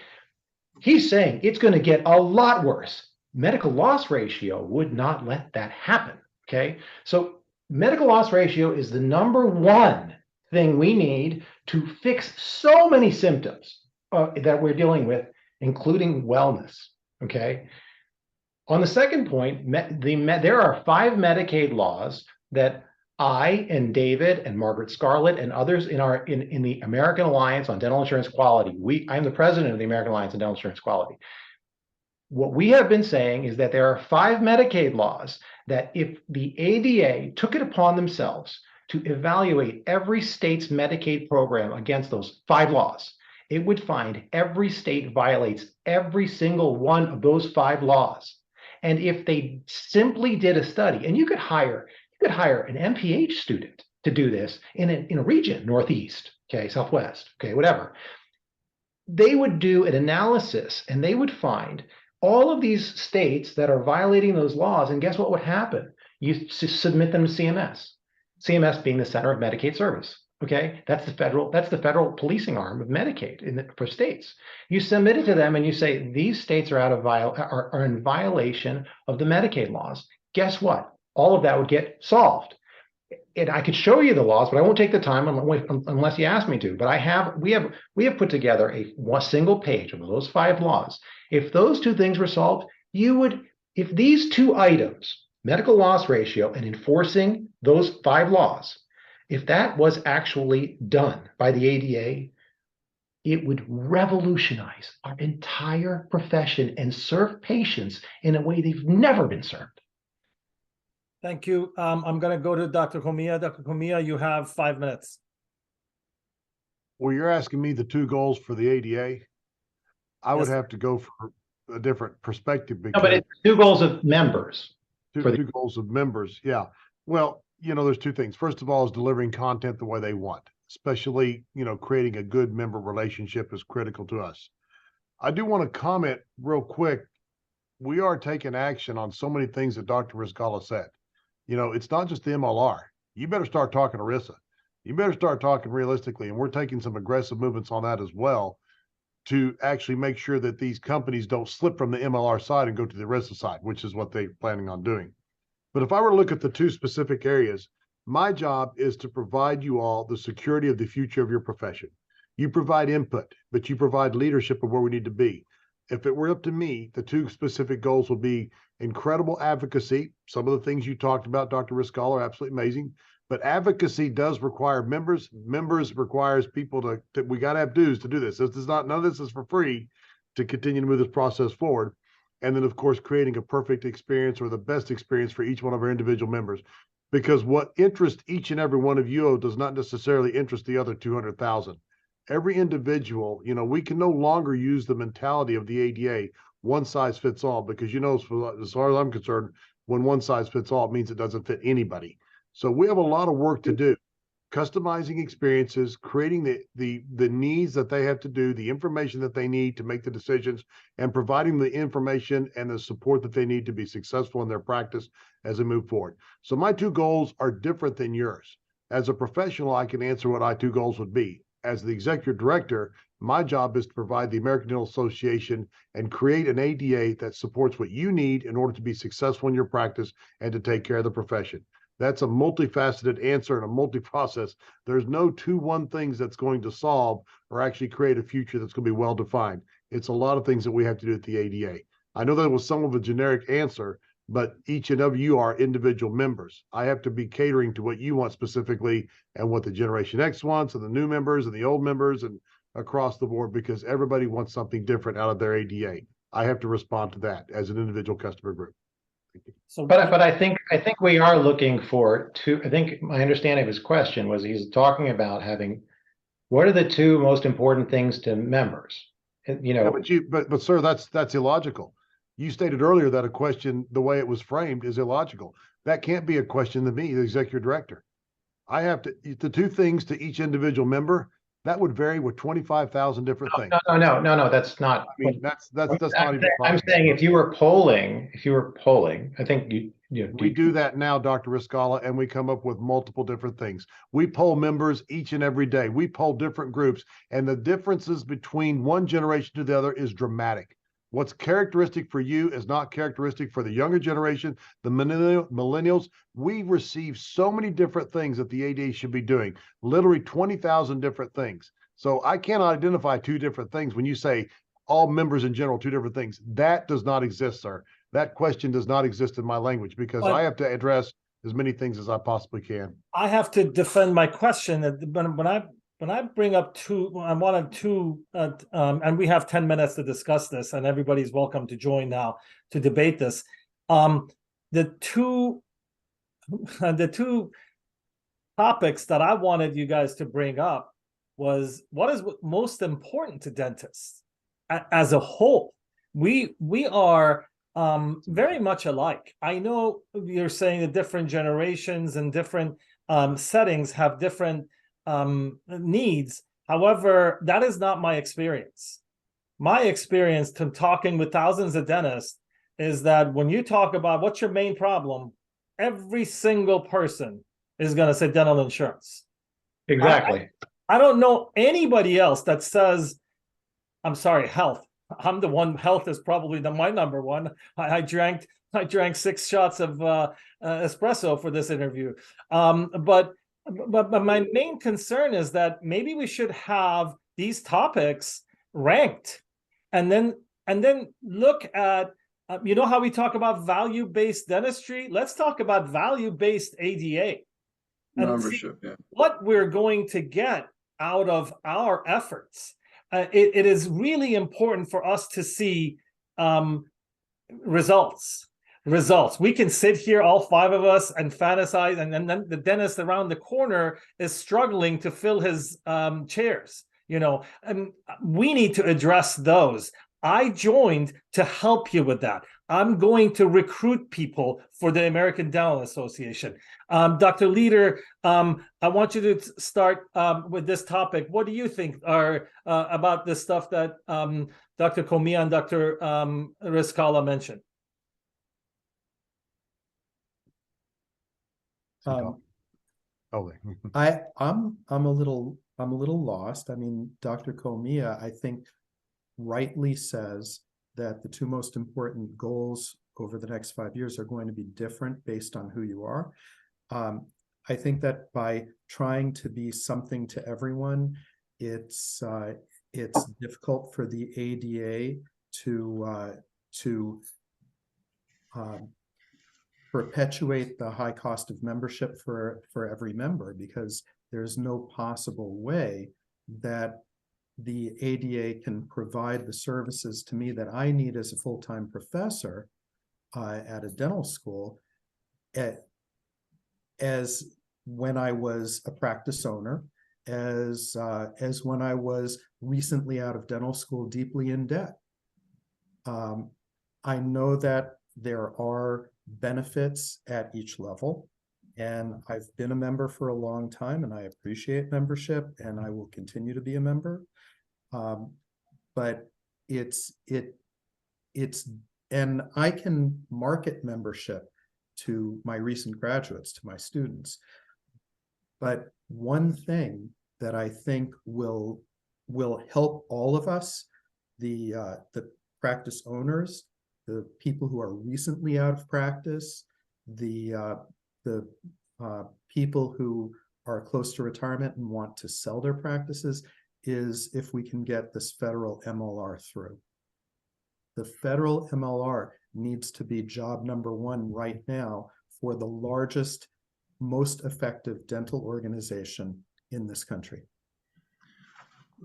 [SPEAKER 2] He's saying it's going to get a lot worse. Medical loss ratio would not let that happen, okay? So medical loss ratio is the number one thing we need to fix so many symptoms that we're dealing with, including wellness, okay? On the second point, there are 5 Medicaid laws that I and David and Margaret Scarlett and others in the American Alliance on Dental Insurance Quality. I'm the president of the American Alliance on Dental Insurance Quality. What we have been saying is that there are 5 Medicaid laws that if the ADA took it upon themselves to evaluate every state's Medicaid program against those 5 laws, it would find every state violates every single one of those 5 laws. And if they simply did a study, and you could hire an MPH student to do this in a region, Northeast, okay, Southwest, okay, whatever. They would do an analysis and they would find all of these states that are violating those laws. And guess what would happen? You submit them to CMS. CMS being the center of Medicaid service. Okay, that's the federal policing arm of Medicaid for states. You submit it to them and you say these states are in violation of the Medicaid laws. Guess what? All of that would get solved. And I could show you the laws, but I won't take the time unless you ask me to. But we have put together a single page of those 5 laws. If those 2 things were solved, if these 2 items, medical loss ratio and enforcing those 5 laws, if that was actually done by the ADA, it would revolutionize our entire profession and serve patients in a way they've never been served.
[SPEAKER 1] Thank you. I'm going to go to Dr. Cohlmia. Dr. Cohlmia, you have 5 minutes.
[SPEAKER 3] Well, you're asking me the 2 goals for the ADA. I would have to go for a different perspective.
[SPEAKER 2] Because no, but it's 2 goals of members.
[SPEAKER 3] 2 goals of members, yeah. Well, there's 2 things. First of all is delivering content the way they want, especially, creating a good member relationship is critical to us. I do want to comment real quick. We are taking action on so many things that Dr. Rizkallah said. It's not just the MLR. You better start talking to RISA. You better start talking realistically. And we're taking some aggressive movements on that as well to actually make sure that these companies don't slip from the MLR side and go to the RISA side, which is what they're planning on doing. But if I were to look at the 2 specific areas, my job is to provide you all the security of the future of your profession. You provide input, but you provide leadership of where we need to be. If it were up to me, the 2 specific goals would be incredible advocacy. Some of the things you talked about, Dr. Rizkallah, are absolutely amazing. But advocacy does require members. Members requires people that we got to have dues to do this. None of this is for free to continue to move this process forward. And then, of course, creating a perfect experience or the best experience for each one of our individual members. Because what interests each and every one of you does not necessarily interest the other 200,000. Every individual, we can no longer use the mentality of the ADA, one size fits all, because, as far as I'm concerned, when one size fits all, it means it doesn't fit anybody. So we have a lot of work to do. Customizing experiences, creating the needs that they have to do, the information that they need to make the decisions, and providing the information and the support that they need to be successful in their practice as they move forward. So my 2 goals are different than yours. As a professional, I can answer what my 2 goals would be. As the executive director, my job is to provide the American Dental Association and create an ADA that supports what you need in order to be successful in your practice and to take care of the profession. That's a multifaceted answer and a multi-process. There's no 2 things that's going to solve or actually create a future that's going to be well-defined. It's a lot of things that we have to do at the ADA. I know that was some of a generic answer, but each and every you are individual members. I have to be catering to what you want specifically and what the Generation X wants and the new members and the old members and across the board, because everybody wants something different out of their ADA. I have to respond to that as an individual customer group.
[SPEAKER 1] So,
[SPEAKER 2] But I think we are looking for two. I think my understanding of his question was he's talking about having what are the two most important things to members? And, you know,
[SPEAKER 3] but sir, that's illogical. You stated earlier that a question, the way it was framed, is illogical. That can't be a question to me, the executive director. I have to the two things to each individual member. That would vary with 25,000 different things.
[SPEAKER 2] No, that's not.
[SPEAKER 3] I mean, that's not even.
[SPEAKER 2] I'm saying if you were polling, I think
[SPEAKER 3] we do that now, Dr. Rizkallah, and we come up with multiple different things. We poll members each and every day. We poll different groups, and the differences between one generation to the other is dramatic. What's characteristic for you is not characteristic for the younger generation, the millennials. We receive so many different things that the ADA should be doing, literally 20,000 different things. So I cannot identify two different things when you say all members in general, two different things. That does not exist, sir. That question does not exist in my language because I have to address as many things as I possibly can.
[SPEAKER 1] I have to defend my question. When I bring up I wanted two, and we have 10 minutes to discuss this, and everybody's welcome to join now to debate this. The two topics that I wanted you guys to bring up was what is most important to dentists as a whole. We are very much alike. I know you're saying that different generations and different settings have different needs. However, that is not my experience. My experience from talking with thousands of dentists is that when you talk about what's your main problem, every single person is going to say dental insurance.
[SPEAKER 2] Exactly.
[SPEAKER 1] I don't know anybody else that says, I'm sorry, health. I'm the one. Health is probably my number one. I drank 6 shots of espresso for this interview. But my main concern is that maybe we should have these topics ranked, and then look at you know how we talk about value-based dentistry. Let's talk about value-based ADA and
[SPEAKER 5] membership. Yeah.
[SPEAKER 1] What we're going to get out of our efforts. It is really important for us to see results. We can sit here, all 5 of us, and fantasize, and then the dentist around the corner is struggling to fill his chairs, you know, and we need to address those. I joined to help you with that. I'm going to recruit people for the American Dental Association. Dr. Leader, I want you to start with this topic. What do you think about the stuff that Dr. Cohlmia and Dr. Rizkallah mentioned?
[SPEAKER 4] I'm a little lost. I mean, Dr. Cohlmia, I think, rightly says that the two most important goals over the next 5 years are going to be different based on who you are. I think that by trying to be something to everyone, it's difficult for the ADA to perpetuate the high cost of membership for every member, because there's no possible way that the ADA can provide the services to me that I need as a full-time professor at a dental school as when I was a practice owner, as when I was recently out of dental school deeply in debt. I know that there are benefits at each level, and I've been a member for a long time, and I appreciate membership, and I will continue to be a member. But and I can market membership to my recent graduates, to my students. But one thing that I think will help all of us, the practice owners, the people who are recently out of practice, the people who are close to retirement and want to sell their practices, is if we can get this federal MLR through. The federal MLR needs to be job number 1 right now for the largest, most effective dental organization in this country.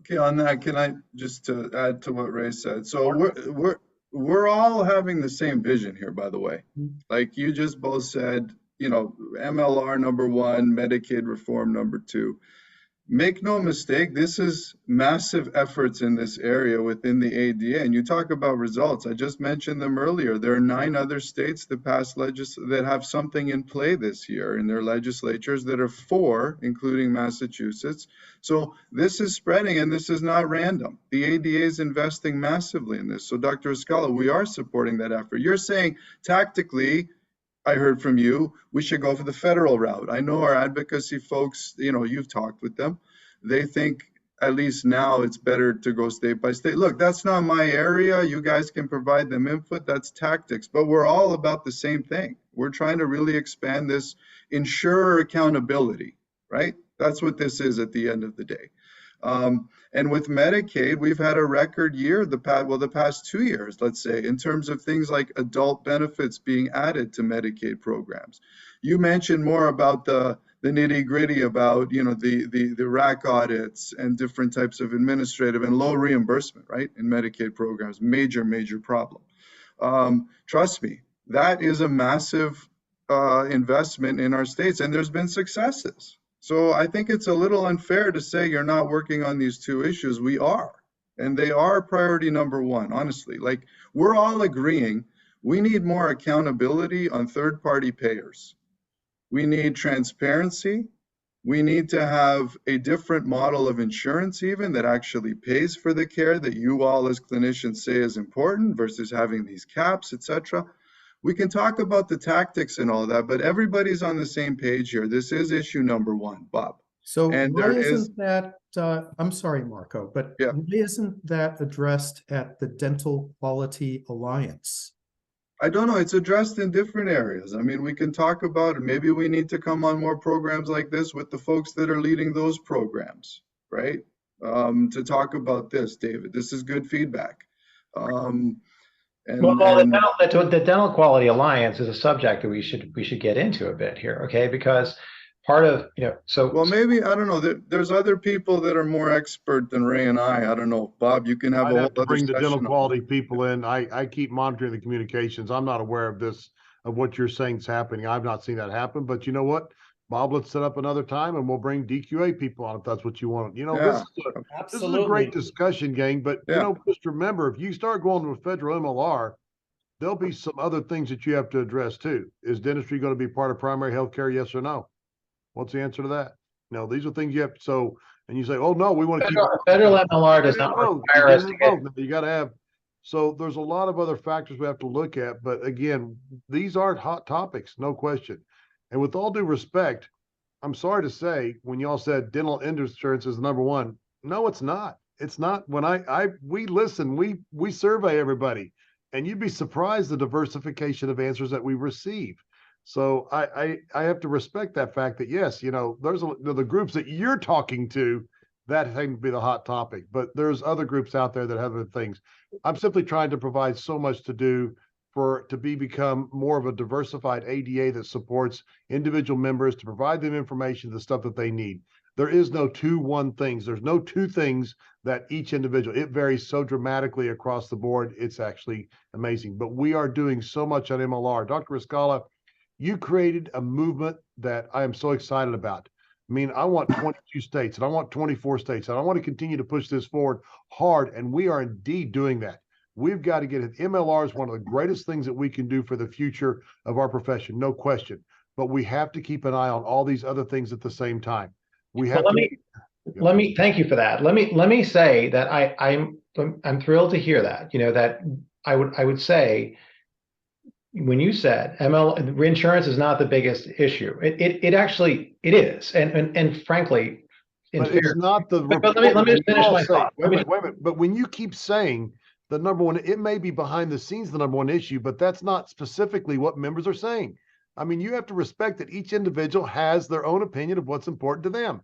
[SPEAKER 5] Okay, on that, can I just add to what Ray said? So we're all having the same vision here, by the way. Like you just both said, you know, MLR number one, Medicaid reform number two. Make no mistake, this is massive efforts in this area within the ADA. And you talk about results. I just mentioned them earlier. There are 9 other states that that have something in play this year in their legislatures that are 4, including Massachusetts. So this is spreading, and this is not random. The ADA is investing massively in this. So Dr. Rizkallah, we are supporting that effort. You're saying tactically, I heard from you, we should go for the federal route. I know our advocacy folks, you know, you've talked with them. They think at least now it's better to go state by state. Look, that's not my area. You guys can provide them input. That's tactics, but we're all about the same thing. We're trying to really expand this insurer accountability, right? That's what this is at the end of the day. And with Medicaid, we've had a record year the past 2 years, let's say, in terms of things like adult benefits being added to Medicaid programs. You mentioned more about the nitty-gritty about, you know, the RAC audits and different types of administrative and low reimbursement, right, in Medicaid programs. Major problem. Trust me, that is a massive investment in our states, and there's been successes. So I think it's a little unfair to say you're not working on these 2 issues. We are, and they are priority number 1, honestly. Like, we're all agreeing we need more accountability on third-party payers. We need transparency. We need to have a different model of insurance even that actually pays for the care that you all as clinicians say is important versus having these caps, etc. We can talk about the tactics and all that, but everybody's on the same page here. This is issue number 1, Bob.
[SPEAKER 4] So why isn't that, I'm sorry, Marko, but
[SPEAKER 5] yeah,
[SPEAKER 4] why isn't that addressed at the Dental Quality Alliance?
[SPEAKER 5] I don't know. It's addressed in different areas. I mean, we can talk about it. Maybe we need to come on more programs like this with the folks that are leading those programs, right? To talk about this, David. This is good feedback.
[SPEAKER 2] The Dental Quality Alliance is a subject that we should get into a bit here, okay? Because part of, you know, so
[SPEAKER 5] well, maybe I don't know. There's other people that are more expert than Ray and I don't know. Bob, you can have
[SPEAKER 3] I'd have to bring the dental quality people in. I keep monitoring the communications. I'm not aware of this, of what you're saying is happening. I've not seen that happen. But you know what, Bob, let's set up another time and we'll bring DQA people on if that's what you want. You know,
[SPEAKER 5] yeah,
[SPEAKER 3] this is a great discussion, gang. But you know, just remember, if you start going to a federal MLR, there'll be some other things that you have to address too. Is dentistry going to be part of primary health care? Yes or no? What's the answer to that? No, these are things you have to, so, and you say, oh no, we want to keep
[SPEAKER 2] federal MLR does not require us to get.
[SPEAKER 3] You got to have, so there's a lot of other factors we have to look at, but again, these aren't hot topics, no question. And with all due respect, I'm sorry to say, when y'all said dental insurance is number 1, no, it's not. It's not. When we listen, we survey everybody, and you'd be surprised the diversification of answers that we receive. So I have to respect that fact that, yes, you know, there's the groups that you're talking to, that seems to be the hot topic, but there's other groups out there that have other things. I'm simply trying to provide so much to do to become more of a diversified ADA that supports individual members, to provide them information, the stuff that they need. There is no 2-1 things. There's no 2 things that each individual, it varies so dramatically across the board. It's actually amazing, but we are doing so much on MLR. Dr. Rizkallah, you created a movement that I am so excited about. I mean, I want 22 states and I want 24 states, and I want to continue to push this forward hard. And we are indeed doing that. We've got to get it. MLR is one of the greatest things that we can do for the future of our profession, no question. But we have to keep an eye on all these other things at the same time. We have
[SPEAKER 2] let me thank you for that. Let me say that I'm thrilled to hear that. You know, that I would say, when you said reinsurance is not the biggest issue, it actually is, and frankly,
[SPEAKER 3] but it's not the.
[SPEAKER 2] But let me just finish my thought.
[SPEAKER 3] Wait a minute. But when you keep saying the number 1, it may be behind the scenes the number 1 issue, but that's not specifically what members are saying. I mean, you have to respect that each individual has their own opinion of what's important to them.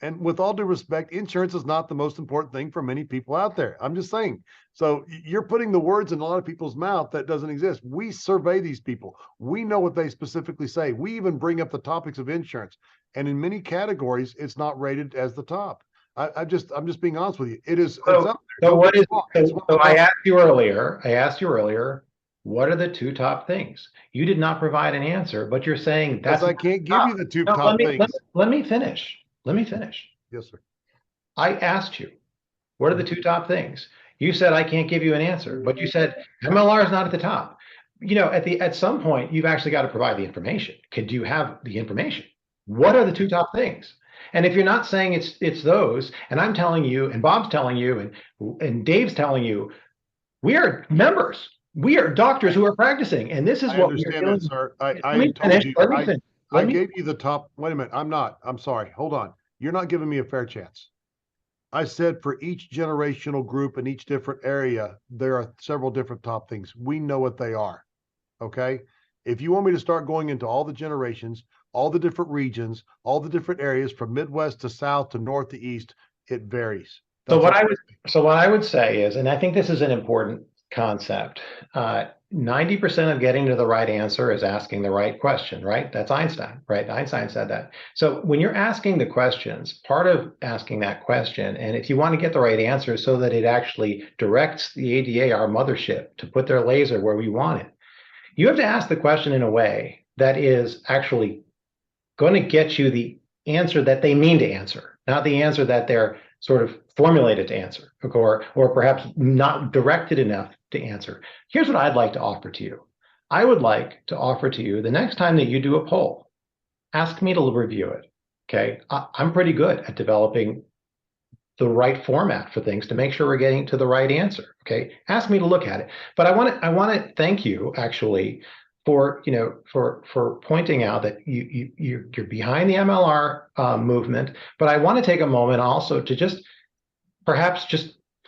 [SPEAKER 3] And with all due respect, insurance is not the most important thing for many people out there. I'm just saying. So you're putting the words in a lot of people's mouth that doesn't exist. We survey these people. We know what they specifically say. We even bring up the topics of insurance. And in many categories, it's not rated as the top. I'm just being honest with you. It is.
[SPEAKER 2] So,
[SPEAKER 3] it's up
[SPEAKER 2] there.
[SPEAKER 3] so
[SPEAKER 2] What is?
[SPEAKER 3] so
[SPEAKER 2] I asked you earlier. What are the two top things? You did not provide an answer, but you're saying that's.
[SPEAKER 3] I can't give you the two top things.
[SPEAKER 2] Let me finish. Let me finish.
[SPEAKER 3] Yes, sir.
[SPEAKER 2] I asked you, what are the two top things? You said I can't give you an answer, but you said MLR is not at the top. At some point, you've actually got to provide the information. Could you have the information? What are the two top things? And if you're not saying it's those, and I'm telling you, and Bob's telling you, and Dave's telling you, we are members. We are doctors who are practicing, and this is what we're doing.
[SPEAKER 3] Sir. I told you. I gave you the top. Wait a minute. I'm not. I'm sorry. Hold on. You're not giving me a fair chance. I said for each generational group in each different area, there are several different top things. We know what they are. Okay. If you want me to start going into all the generations, all the different regions, all the different areas from Midwest to South to North to East, it varies.
[SPEAKER 2] So what I would say is, and I think this is an important concept, 90% of getting to the right answer is asking the right question, right? That's Einstein, right? Einstein said that. So when you're asking the questions, part of asking that question, and if you want to get the right answer so that it actually directs the ADA, our mothership, to put their laser where we want it, you have to ask the question in a way that is actually going to get you the answer that they mean to answer, not the answer that they're sort of formulated to answer, or perhaps not directed enough to answer. Here's what I'd like to offer to you. I would like to offer to you the next time that you do a poll, ask me to review it. Okay, I'm pretty good at developing the right format for things to make sure we're getting to the right answer. Okay, ask me to look at it. But I want to thank you actually for pointing out that you're behind the MLR movement. But I want to take a moment also to just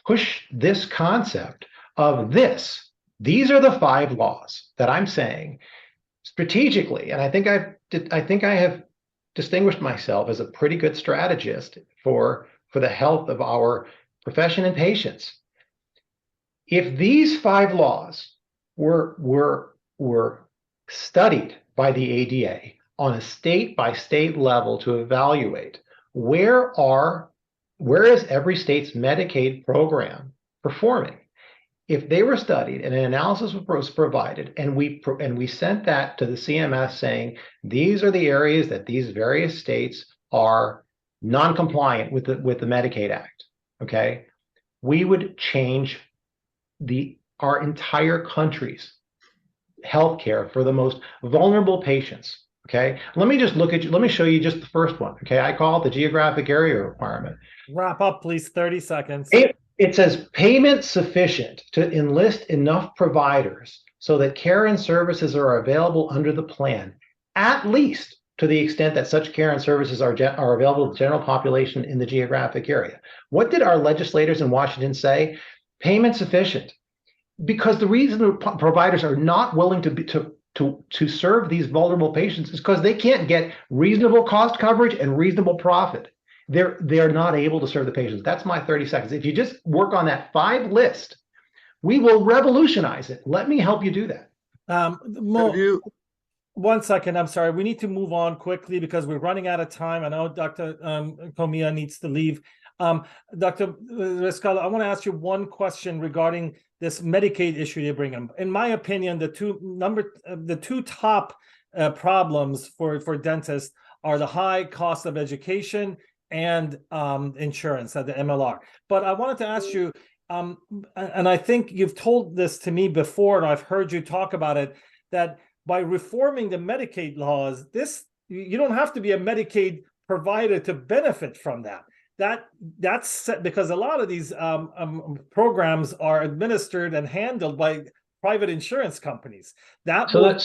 [SPEAKER 2] push this concept of this. These are the 5 laws that I'm saying strategically, and I think I have distinguished myself as a pretty good strategist for the health of our profession and patients. If these 5 laws were studied by the ADA on a state-by-state level to evaluate where is every state's Medicaid program performing. If they were studied and an analysis was provided, and we sent that to the CMS saying these are the areas that these various states are non-compliant with the Medicaid Act, okay, we would change our entire country's healthcare for the most vulnerable patients. Okay, let me show you just the first one. Okay, I call it the geographic area requirement.
[SPEAKER 1] Wrap up, please. 30 seconds.
[SPEAKER 2] It says payment sufficient to enlist enough providers so that care and services are available under the plan, at least to the extent that such care and services are available to the general population in the geographic area. What did our legislators in Washington say? Payment sufficient. Because the reason the providers are not willing to serve these vulnerable patients is because they can't get reasonable cost coverage and reasonable profit. They're not able to serve the patients. That's my 30 seconds. If you just work on that 5 list, we will revolutionize it. Let me help you do that.
[SPEAKER 1] One second, I'm sorry. We need to move on quickly because we're running out of time. I know Dr. Cohlmia needs to leave. Dr. Rizkallah, I want to ask you one question regarding this Medicaid issue you bring in. In my opinion, the two top problems for dentists are the high cost of education and insurance at the MLR. But I wanted to ask you, and I think you've told this to me before, and I've heard you talk about it, that by reforming the Medicaid laws, you don't have to be a Medicaid provider to benefit from that. That's because a lot of these programs are administered and handled by private insurance companies. The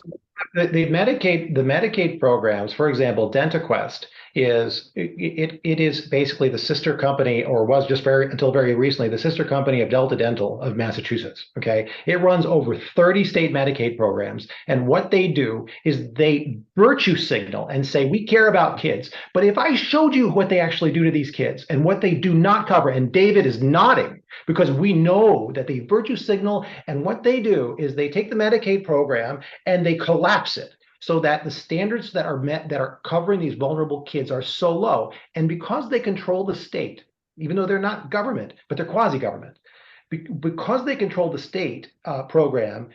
[SPEAKER 1] Medicaid programs, for example, DentaQuest it is basically the sister company, or was just until very recently, the sister company of Delta Dental of Massachusetts. Okay, it runs over 30 state Medicaid programs, and what they do is they virtue signal and say we care about kids. But if I showed you what they actually do to these kids and what they do not cover, and David is nodding because we know that they virtue signal, and what they do is they take the Medicaid program and they collapse it, so that the standards that are met that are covering these vulnerable kids are so low. And because they control the state,
[SPEAKER 2] even though they're not government, but they're quasi-government. Because they control the state program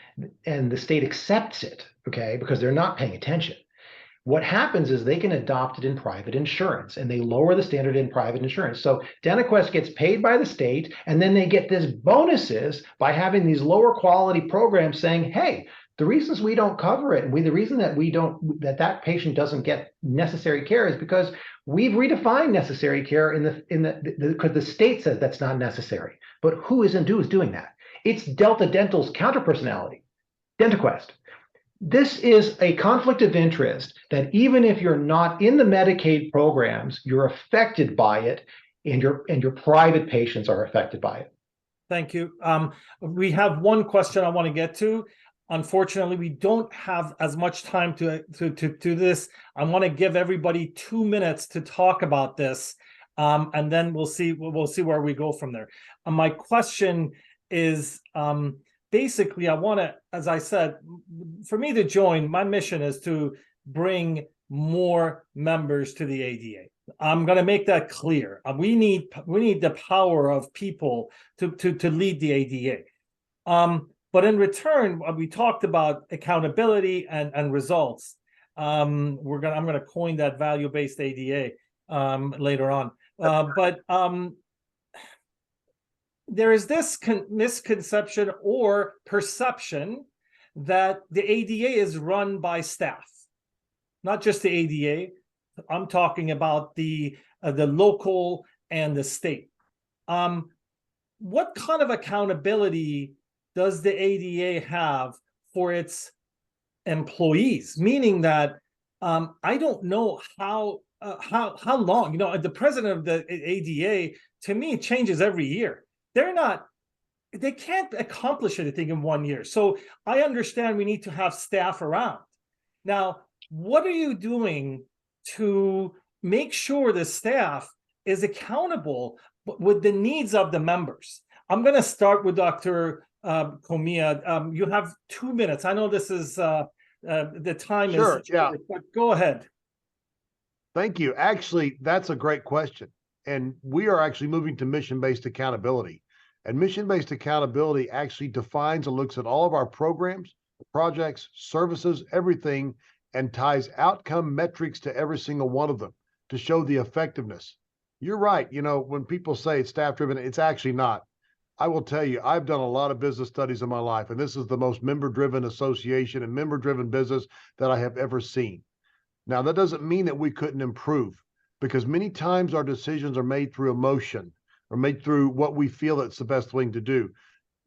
[SPEAKER 2] and the state accepts it, okay, because they're not paying attention. What happens is they can adopt it in private insurance, and they lower the standard in private insurance. So DentaQuest gets paid by the state, and then they get this bonuses by having these lower quality programs saying, hey, the reasons we don't cover it, and the reason that that patient doesn't get necessary care is because we've redefined necessary care because the state says that's not necessary. But who is doing that? It's Delta Dental's counterpersonality, DentaQuest. This is a conflict of interest that even if you're not in the Medicaid programs, you're affected by it, and your private patients are affected by it.
[SPEAKER 1] Thank you. We have one question I want to get to. Unfortunately, we don't have as much time to do this. I want to give everybody 2 minutes to talk about this, and then we'll see where we go from there. My question is, basically, I want to, as I said, for me to join, my mission is to bring more members to the ADA. I'm going to make that clear. We need the power of people to lead the ADA. But in return, we talked about accountability and results. I'm going to coin that value-based ADA later on. But there is this misconception or perception that the ADA is run by staff, not just the ADA. I'm talking about the local and the state. What kind of accountability does the ADA have for its employees? Meaning that I don't know how long. You know, the president of the ADA, to me, changes every year. They can't accomplish anything in 1 year. So I understand we need to have staff around. Now, what are you doing to make sure the staff is accountable with the needs of the members? I'm going to start with Dr. Cohlmia. You have 2 minutes. I know this is the time
[SPEAKER 3] Sure,
[SPEAKER 1] is
[SPEAKER 3] yeah.
[SPEAKER 1] but go ahead.
[SPEAKER 3] Thank you. Actually, that's a great question. And we are actually moving to mission-based accountability. And mission-based accountability actually defines and looks at all of our programs, projects, services, everything, and ties outcome metrics to every single one of them to show the effectiveness. You're right. You know, when people say it's staff-driven, it's actually not. I will tell you, I've done a lot of business studies in my life, and this is the most member-driven association and member-driven business that I have ever seen. Now, that doesn't mean that we couldn't improve, because many times our decisions are made through emotion or made through what we feel that's the best thing to do.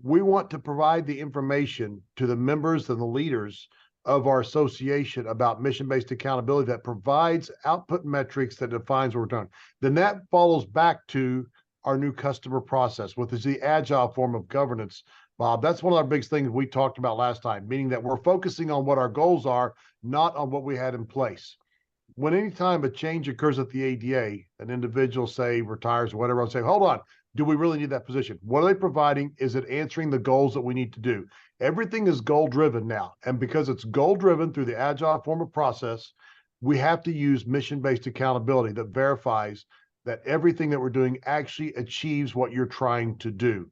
[SPEAKER 3] We want to provide the information to the members and the leaders of our association about mission-based accountability that provides output metrics that defines what we're doing. Then that follows back to our new customer process, which is the agile form of governance. Bob, that's one of our biggest things we talked about last time, meaning that we're focusing on what our goals are, not on what we had in place. When any time a change occurs at the ADA, an individual, say, retires or whatever, I'll say, hold on, do we really need that position? What are they providing? Is it answering the goals that we need to do? Everything is goal-driven now. And because it's goal-driven through the agile form of process, we have to use mission-based accountability that verifies that everything that we're doing actually achieves what you're trying to do.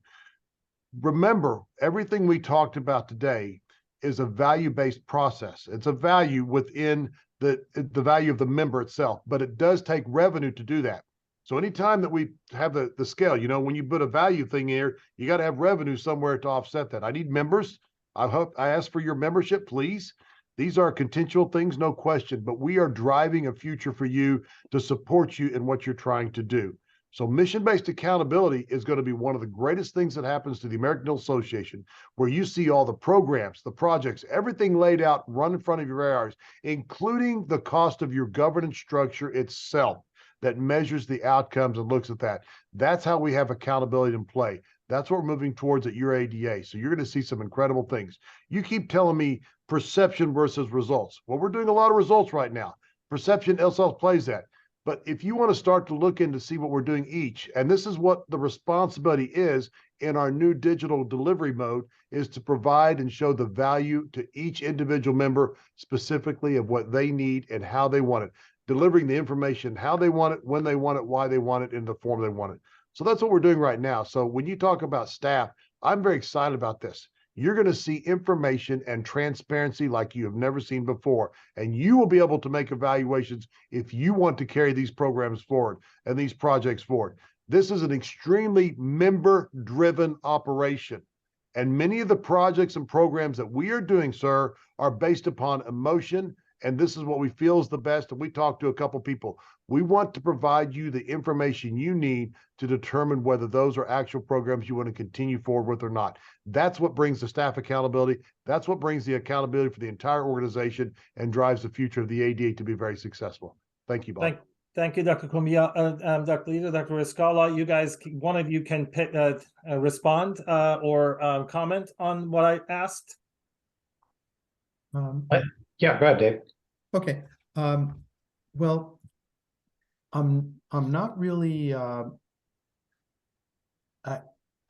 [SPEAKER 3] Remember, everything we talked about today is a value-based process. It's a value within the value of the member itself, but it does take revenue to do that. So anytime that we have the scale, you know, when you put a value thing here, you got to have revenue somewhere to offset that. I need members. I ask for your membership, please. These are contextual things, no question, but we are driving a future for you to support you in what you're trying to do. So mission-based accountability is going to be one of the greatest things that happens to the American Dental Association, where you see all the programs, the projects, everything laid out, run in front of your eyes, including the cost of your governance structure itself that measures the outcomes and looks at that. That's how we have accountability in play. That's what we're moving towards at your ADA. So you're going to see some incredible things. You keep telling me perception versus results. Well, we're doing a lot of results right now. Perception else plays that. But if you want to start to look in to see what we're doing each, and this is what the responsibility is in our new digital delivery mode, is to provide and show the value to each individual member specifically of what they need and how they want it, delivering the information, how they want it, when they want it, why they want it, in the form they want it. So that's what we're doing right now. So when you talk about staff, I'm very excited about this. You're going to see information and transparency like you have never seen before. And you will be able to make evaluations if you want to carry these programs forward and these projects forward. This is an extremely member-driven operation. And many of the projects and programs that we are doing, sir, are based upon emotion. And this is what we feel is the best. And we talked to a couple people. We want to provide you the information you need to determine whether those are actual programs you want to continue forward with or not. That's what brings the staff accountability. That's what brings the accountability for the entire organization and drives the future of the ADA to be very successful. Thank you, Bob.
[SPEAKER 1] Thank you, Dr. Cohlmia. Dr. Leader, Dr. Rizkallah, you guys, one of you can respond or comment on what I asked.
[SPEAKER 2] Yeah, go ahead, Dave.
[SPEAKER 4] Okay. Well, I'm not really.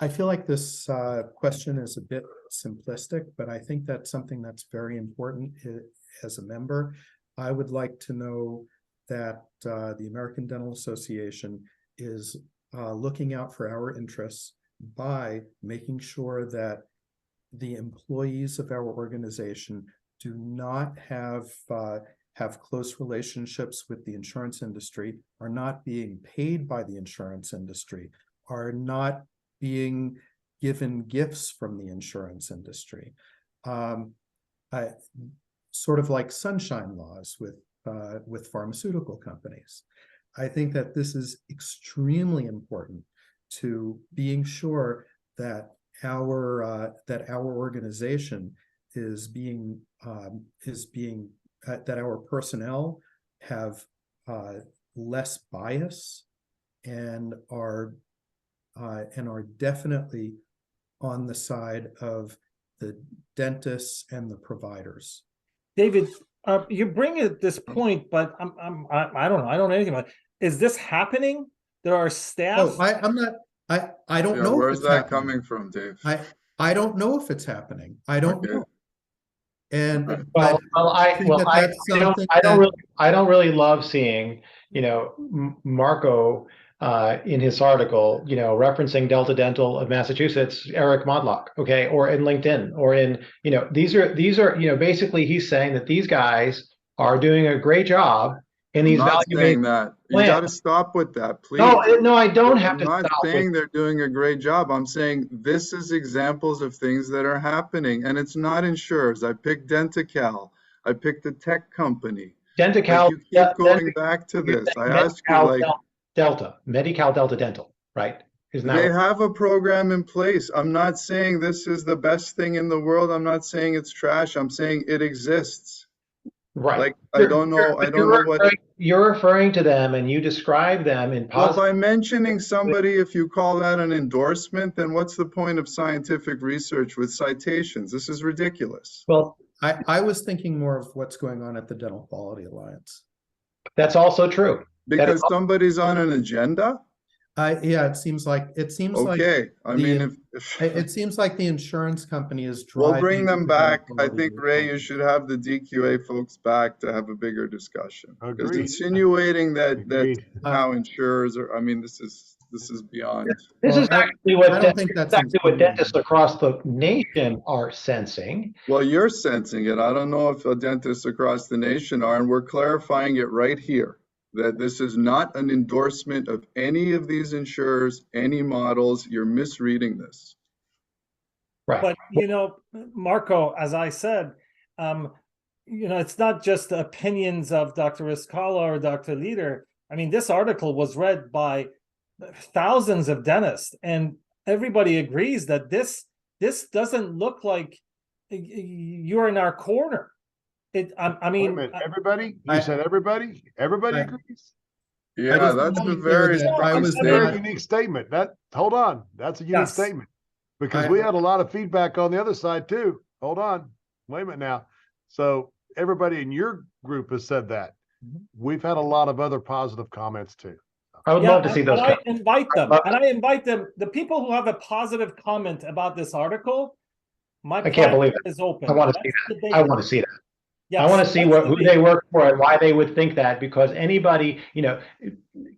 [SPEAKER 4] I feel like this question is a bit simplistic, but I think that's something that's very important as a member. I would like to know that the American Dental Association is looking out for our interests by making sure that the employees of our organization do not have close relationships with the insurance industry, are not being paid by the insurance industry, are not being given gifts from the insurance industry. Sort of like sunshine laws with pharmaceutical companies. I think that this is extremely important to being sure that our organization is being that our personnel have less bias and are definitely on the side of the dentists and the providers.
[SPEAKER 1] David, you bring at this point, but I don't know. I don't know anything about it. Is this happening? There are staff.
[SPEAKER 4] Oh, I'm not. I don't know.
[SPEAKER 5] Where's that coming from, Dave?
[SPEAKER 4] I don't know if it's happening. I don't know. And
[SPEAKER 2] I don't really love seeing, Marko in his article, referencing Delta Dental of Massachusetts, Eric Modlock, okay, or in LinkedIn, or in, these are, basically he's saying that these guys are doing a great job in these value-based
[SPEAKER 5] plans. You got to stop with that, please.
[SPEAKER 2] No, I don't have to stop.
[SPEAKER 5] I'm not saying they're doing a great job. I'm saying this is examples of things that are happening, and it's not insurers. I picked Dentical. I picked a tech company.
[SPEAKER 2] Dentical.
[SPEAKER 5] You keep going back to this. I asked you,
[SPEAKER 2] Delta, Medi-Cal Delta Dental, right?
[SPEAKER 5] They have a program in place. I'm not saying this is the best thing in the world. I'm not saying it's trash. I'm saying it exists.
[SPEAKER 2] Right.
[SPEAKER 5] Like, I don't know what
[SPEAKER 2] you're referring to them, and you describe them in positive.
[SPEAKER 5] Well, by mentioning somebody, if you call that an endorsement, then what's the point of scientific research with citations? This is ridiculous.
[SPEAKER 4] Well, I was thinking more of what's going on at the Dental Quality Alliance.
[SPEAKER 2] That's also true.
[SPEAKER 5] Because somebody's on an agenda?
[SPEAKER 4] Yeah, it seems like
[SPEAKER 5] okay. I mean,
[SPEAKER 4] it seems like the insurance company is driving.
[SPEAKER 5] We'll bring them back. I think, Ray, you should have the DQA folks back to have a bigger discussion. Because insinuating that how insurers are, I mean, this is beyond.
[SPEAKER 2] This is actually what dentists across the nation are sensing.
[SPEAKER 5] Well, you're sensing it. I don't know if the dentists across the nation are, and we're clarifying it right here. That this is not an endorsement of any of these insurers, any models. You're misreading this.
[SPEAKER 1] Right. But, Marko, as I said, it's not just the opinions of Dr. Rizkallah or Dr. Leader. I mean, this article was read by thousands of dentists, and everybody agrees that this doesn't look like you're in our corner. I mean,
[SPEAKER 3] wait a minute, everybody? You said everybody? Everybody agrees?
[SPEAKER 5] Yeah, that's a very
[SPEAKER 3] unique statement. Hold on, that's a unique statement because we had a lot of feedback on the other side too. Hold on, wait a minute now. So everybody in your group has said that. We've had a lot of other positive comments too.
[SPEAKER 2] I would love to see those.
[SPEAKER 1] I invite them, the people who have a positive comment about this article. I can't believe it. Is open.
[SPEAKER 2] I want to see that. I want to see that. I want to see who they work for and why they would think that, because anybody,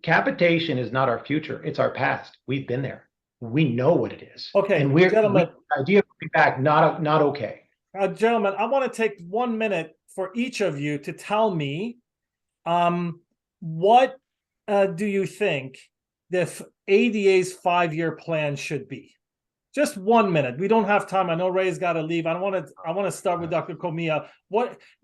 [SPEAKER 2] capitation is not our future. It's our past. We've been there. We know what it is.
[SPEAKER 1] Okay,
[SPEAKER 2] and
[SPEAKER 1] gentlemen,
[SPEAKER 2] the idea of coming back, not okay.
[SPEAKER 1] Gentlemen, I want to take 1 minute for each of you to tell me what do you think the ADA's 5-year plan should be? Just 1 minute. We don't have time. I know Ray's got to leave. I want to start with Dr. Cohlmia.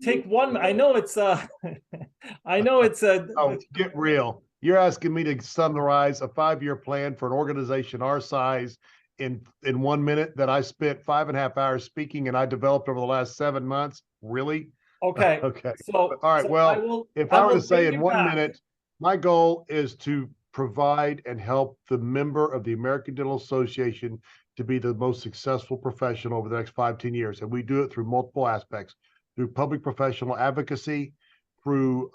[SPEAKER 1] Take one. I know it's
[SPEAKER 3] Oh, get real. You're asking me to summarize a 5-year plan for an organization our size in 1 minute that I spent 5.5 hours speaking and I developed over the last 7 months. Really?
[SPEAKER 1] Okay.
[SPEAKER 3] Okay.
[SPEAKER 1] So
[SPEAKER 3] all right.
[SPEAKER 1] So
[SPEAKER 3] well, if I were to say in 1 minute, my goal is to provide and help the member of the American Dental Association to be the most successful profession over the next 5-10 years. And we do it through multiple aspects, through public professional advocacy, through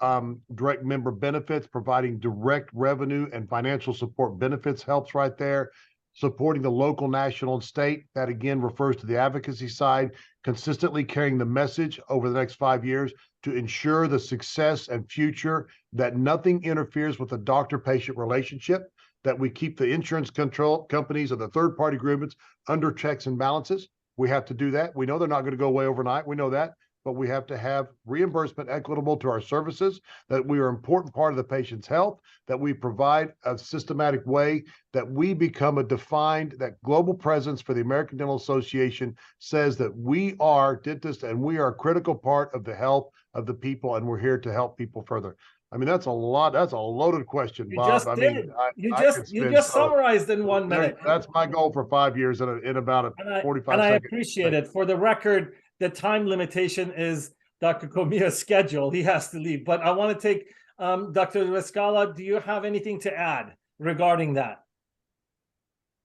[SPEAKER 3] direct member benefits, providing direct revenue and financial support benefits helps right there, supporting the local, national, and state. That again refers to the advocacy side, consistently carrying the message over the next 5 years to ensure the success and future, that nothing interferes with the doctor-patient relationship, that we keep the insurance control companies or the third-party agreements under checks and balances. We have to do that. We know they're not going to go away overnight. We know that. But we have to have reimbursement equitable to our services, that we are an important part of the patient's health, that we provide a systematic way, that we become that global presence for the American Dental Association says that we are dentists and we are a critical part of the health of the people, and we're here to help people further. I mean, that's a lot. That's a loaded question, Bob.
[SPEAKER 1] You just summarized in 1 minute.
[SPEAKER 3] That's my goal for 5 years in about a 45 seconds.
[SPEAKER 1] And I appreciate it. For the record, the time limitation is Dr. Cohlmia's schedule. He has to leave. But I want to take Dr. Rizkallah. Do you have anything to add regarding that?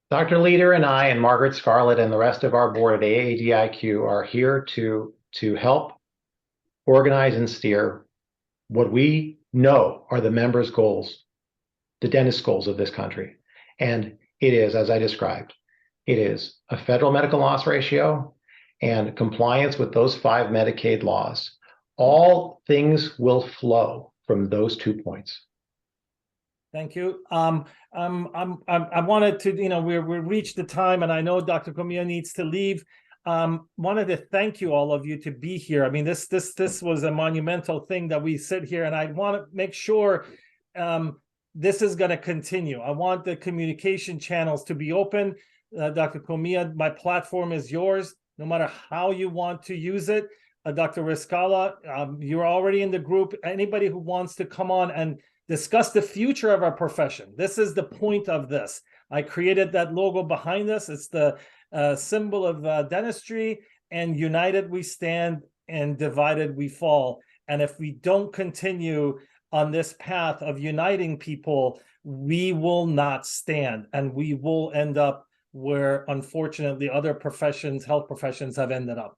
[SPEAKER 2] Dr. Leader and I and Margaret Scarlett and the rest of our board at AADIQ are here to help organize and steer what we know are the members' goals, the dentist goals of this country. And it is, as I described, it is a federal medical loss ratio and compliance with those 5 Medicaid laws. All things will flow from those 2 points.
[SPEAKER 1] Thank you. I wanted to, we reached the time, and I know Dr. Cohlmia needs to leave. Wanted to thank you, all of you, to be here. I mean, this was a monumental thing that we sit here, and I want to make sure this is going to continue. I want the communication channels to be open. Dr. Cohlmia, my platform is yours, no matter how you want to use it. Dr. Rizkallah, you're already in the group. Anybody who wants to come on and discuss the future of our profession. This is the point of this. I created that logo behind us. It's the symbol of dentistry, and united we stand and divided we fall. And if we don't continue on this path of uniting people, we will not stand, and we will end up where, unfortunately, other professions, health professions, have ended up.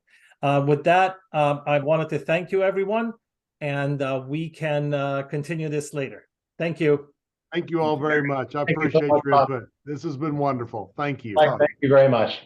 [SPEAKER 1] With that, I wanted to thank you, everyone, and we can continue this later. Thank you.
[SPEAKER 3] Thank you all very much. I appreciate your input. This has been wonderful. Thank you.
[SPEAKER 2] Thank you very much.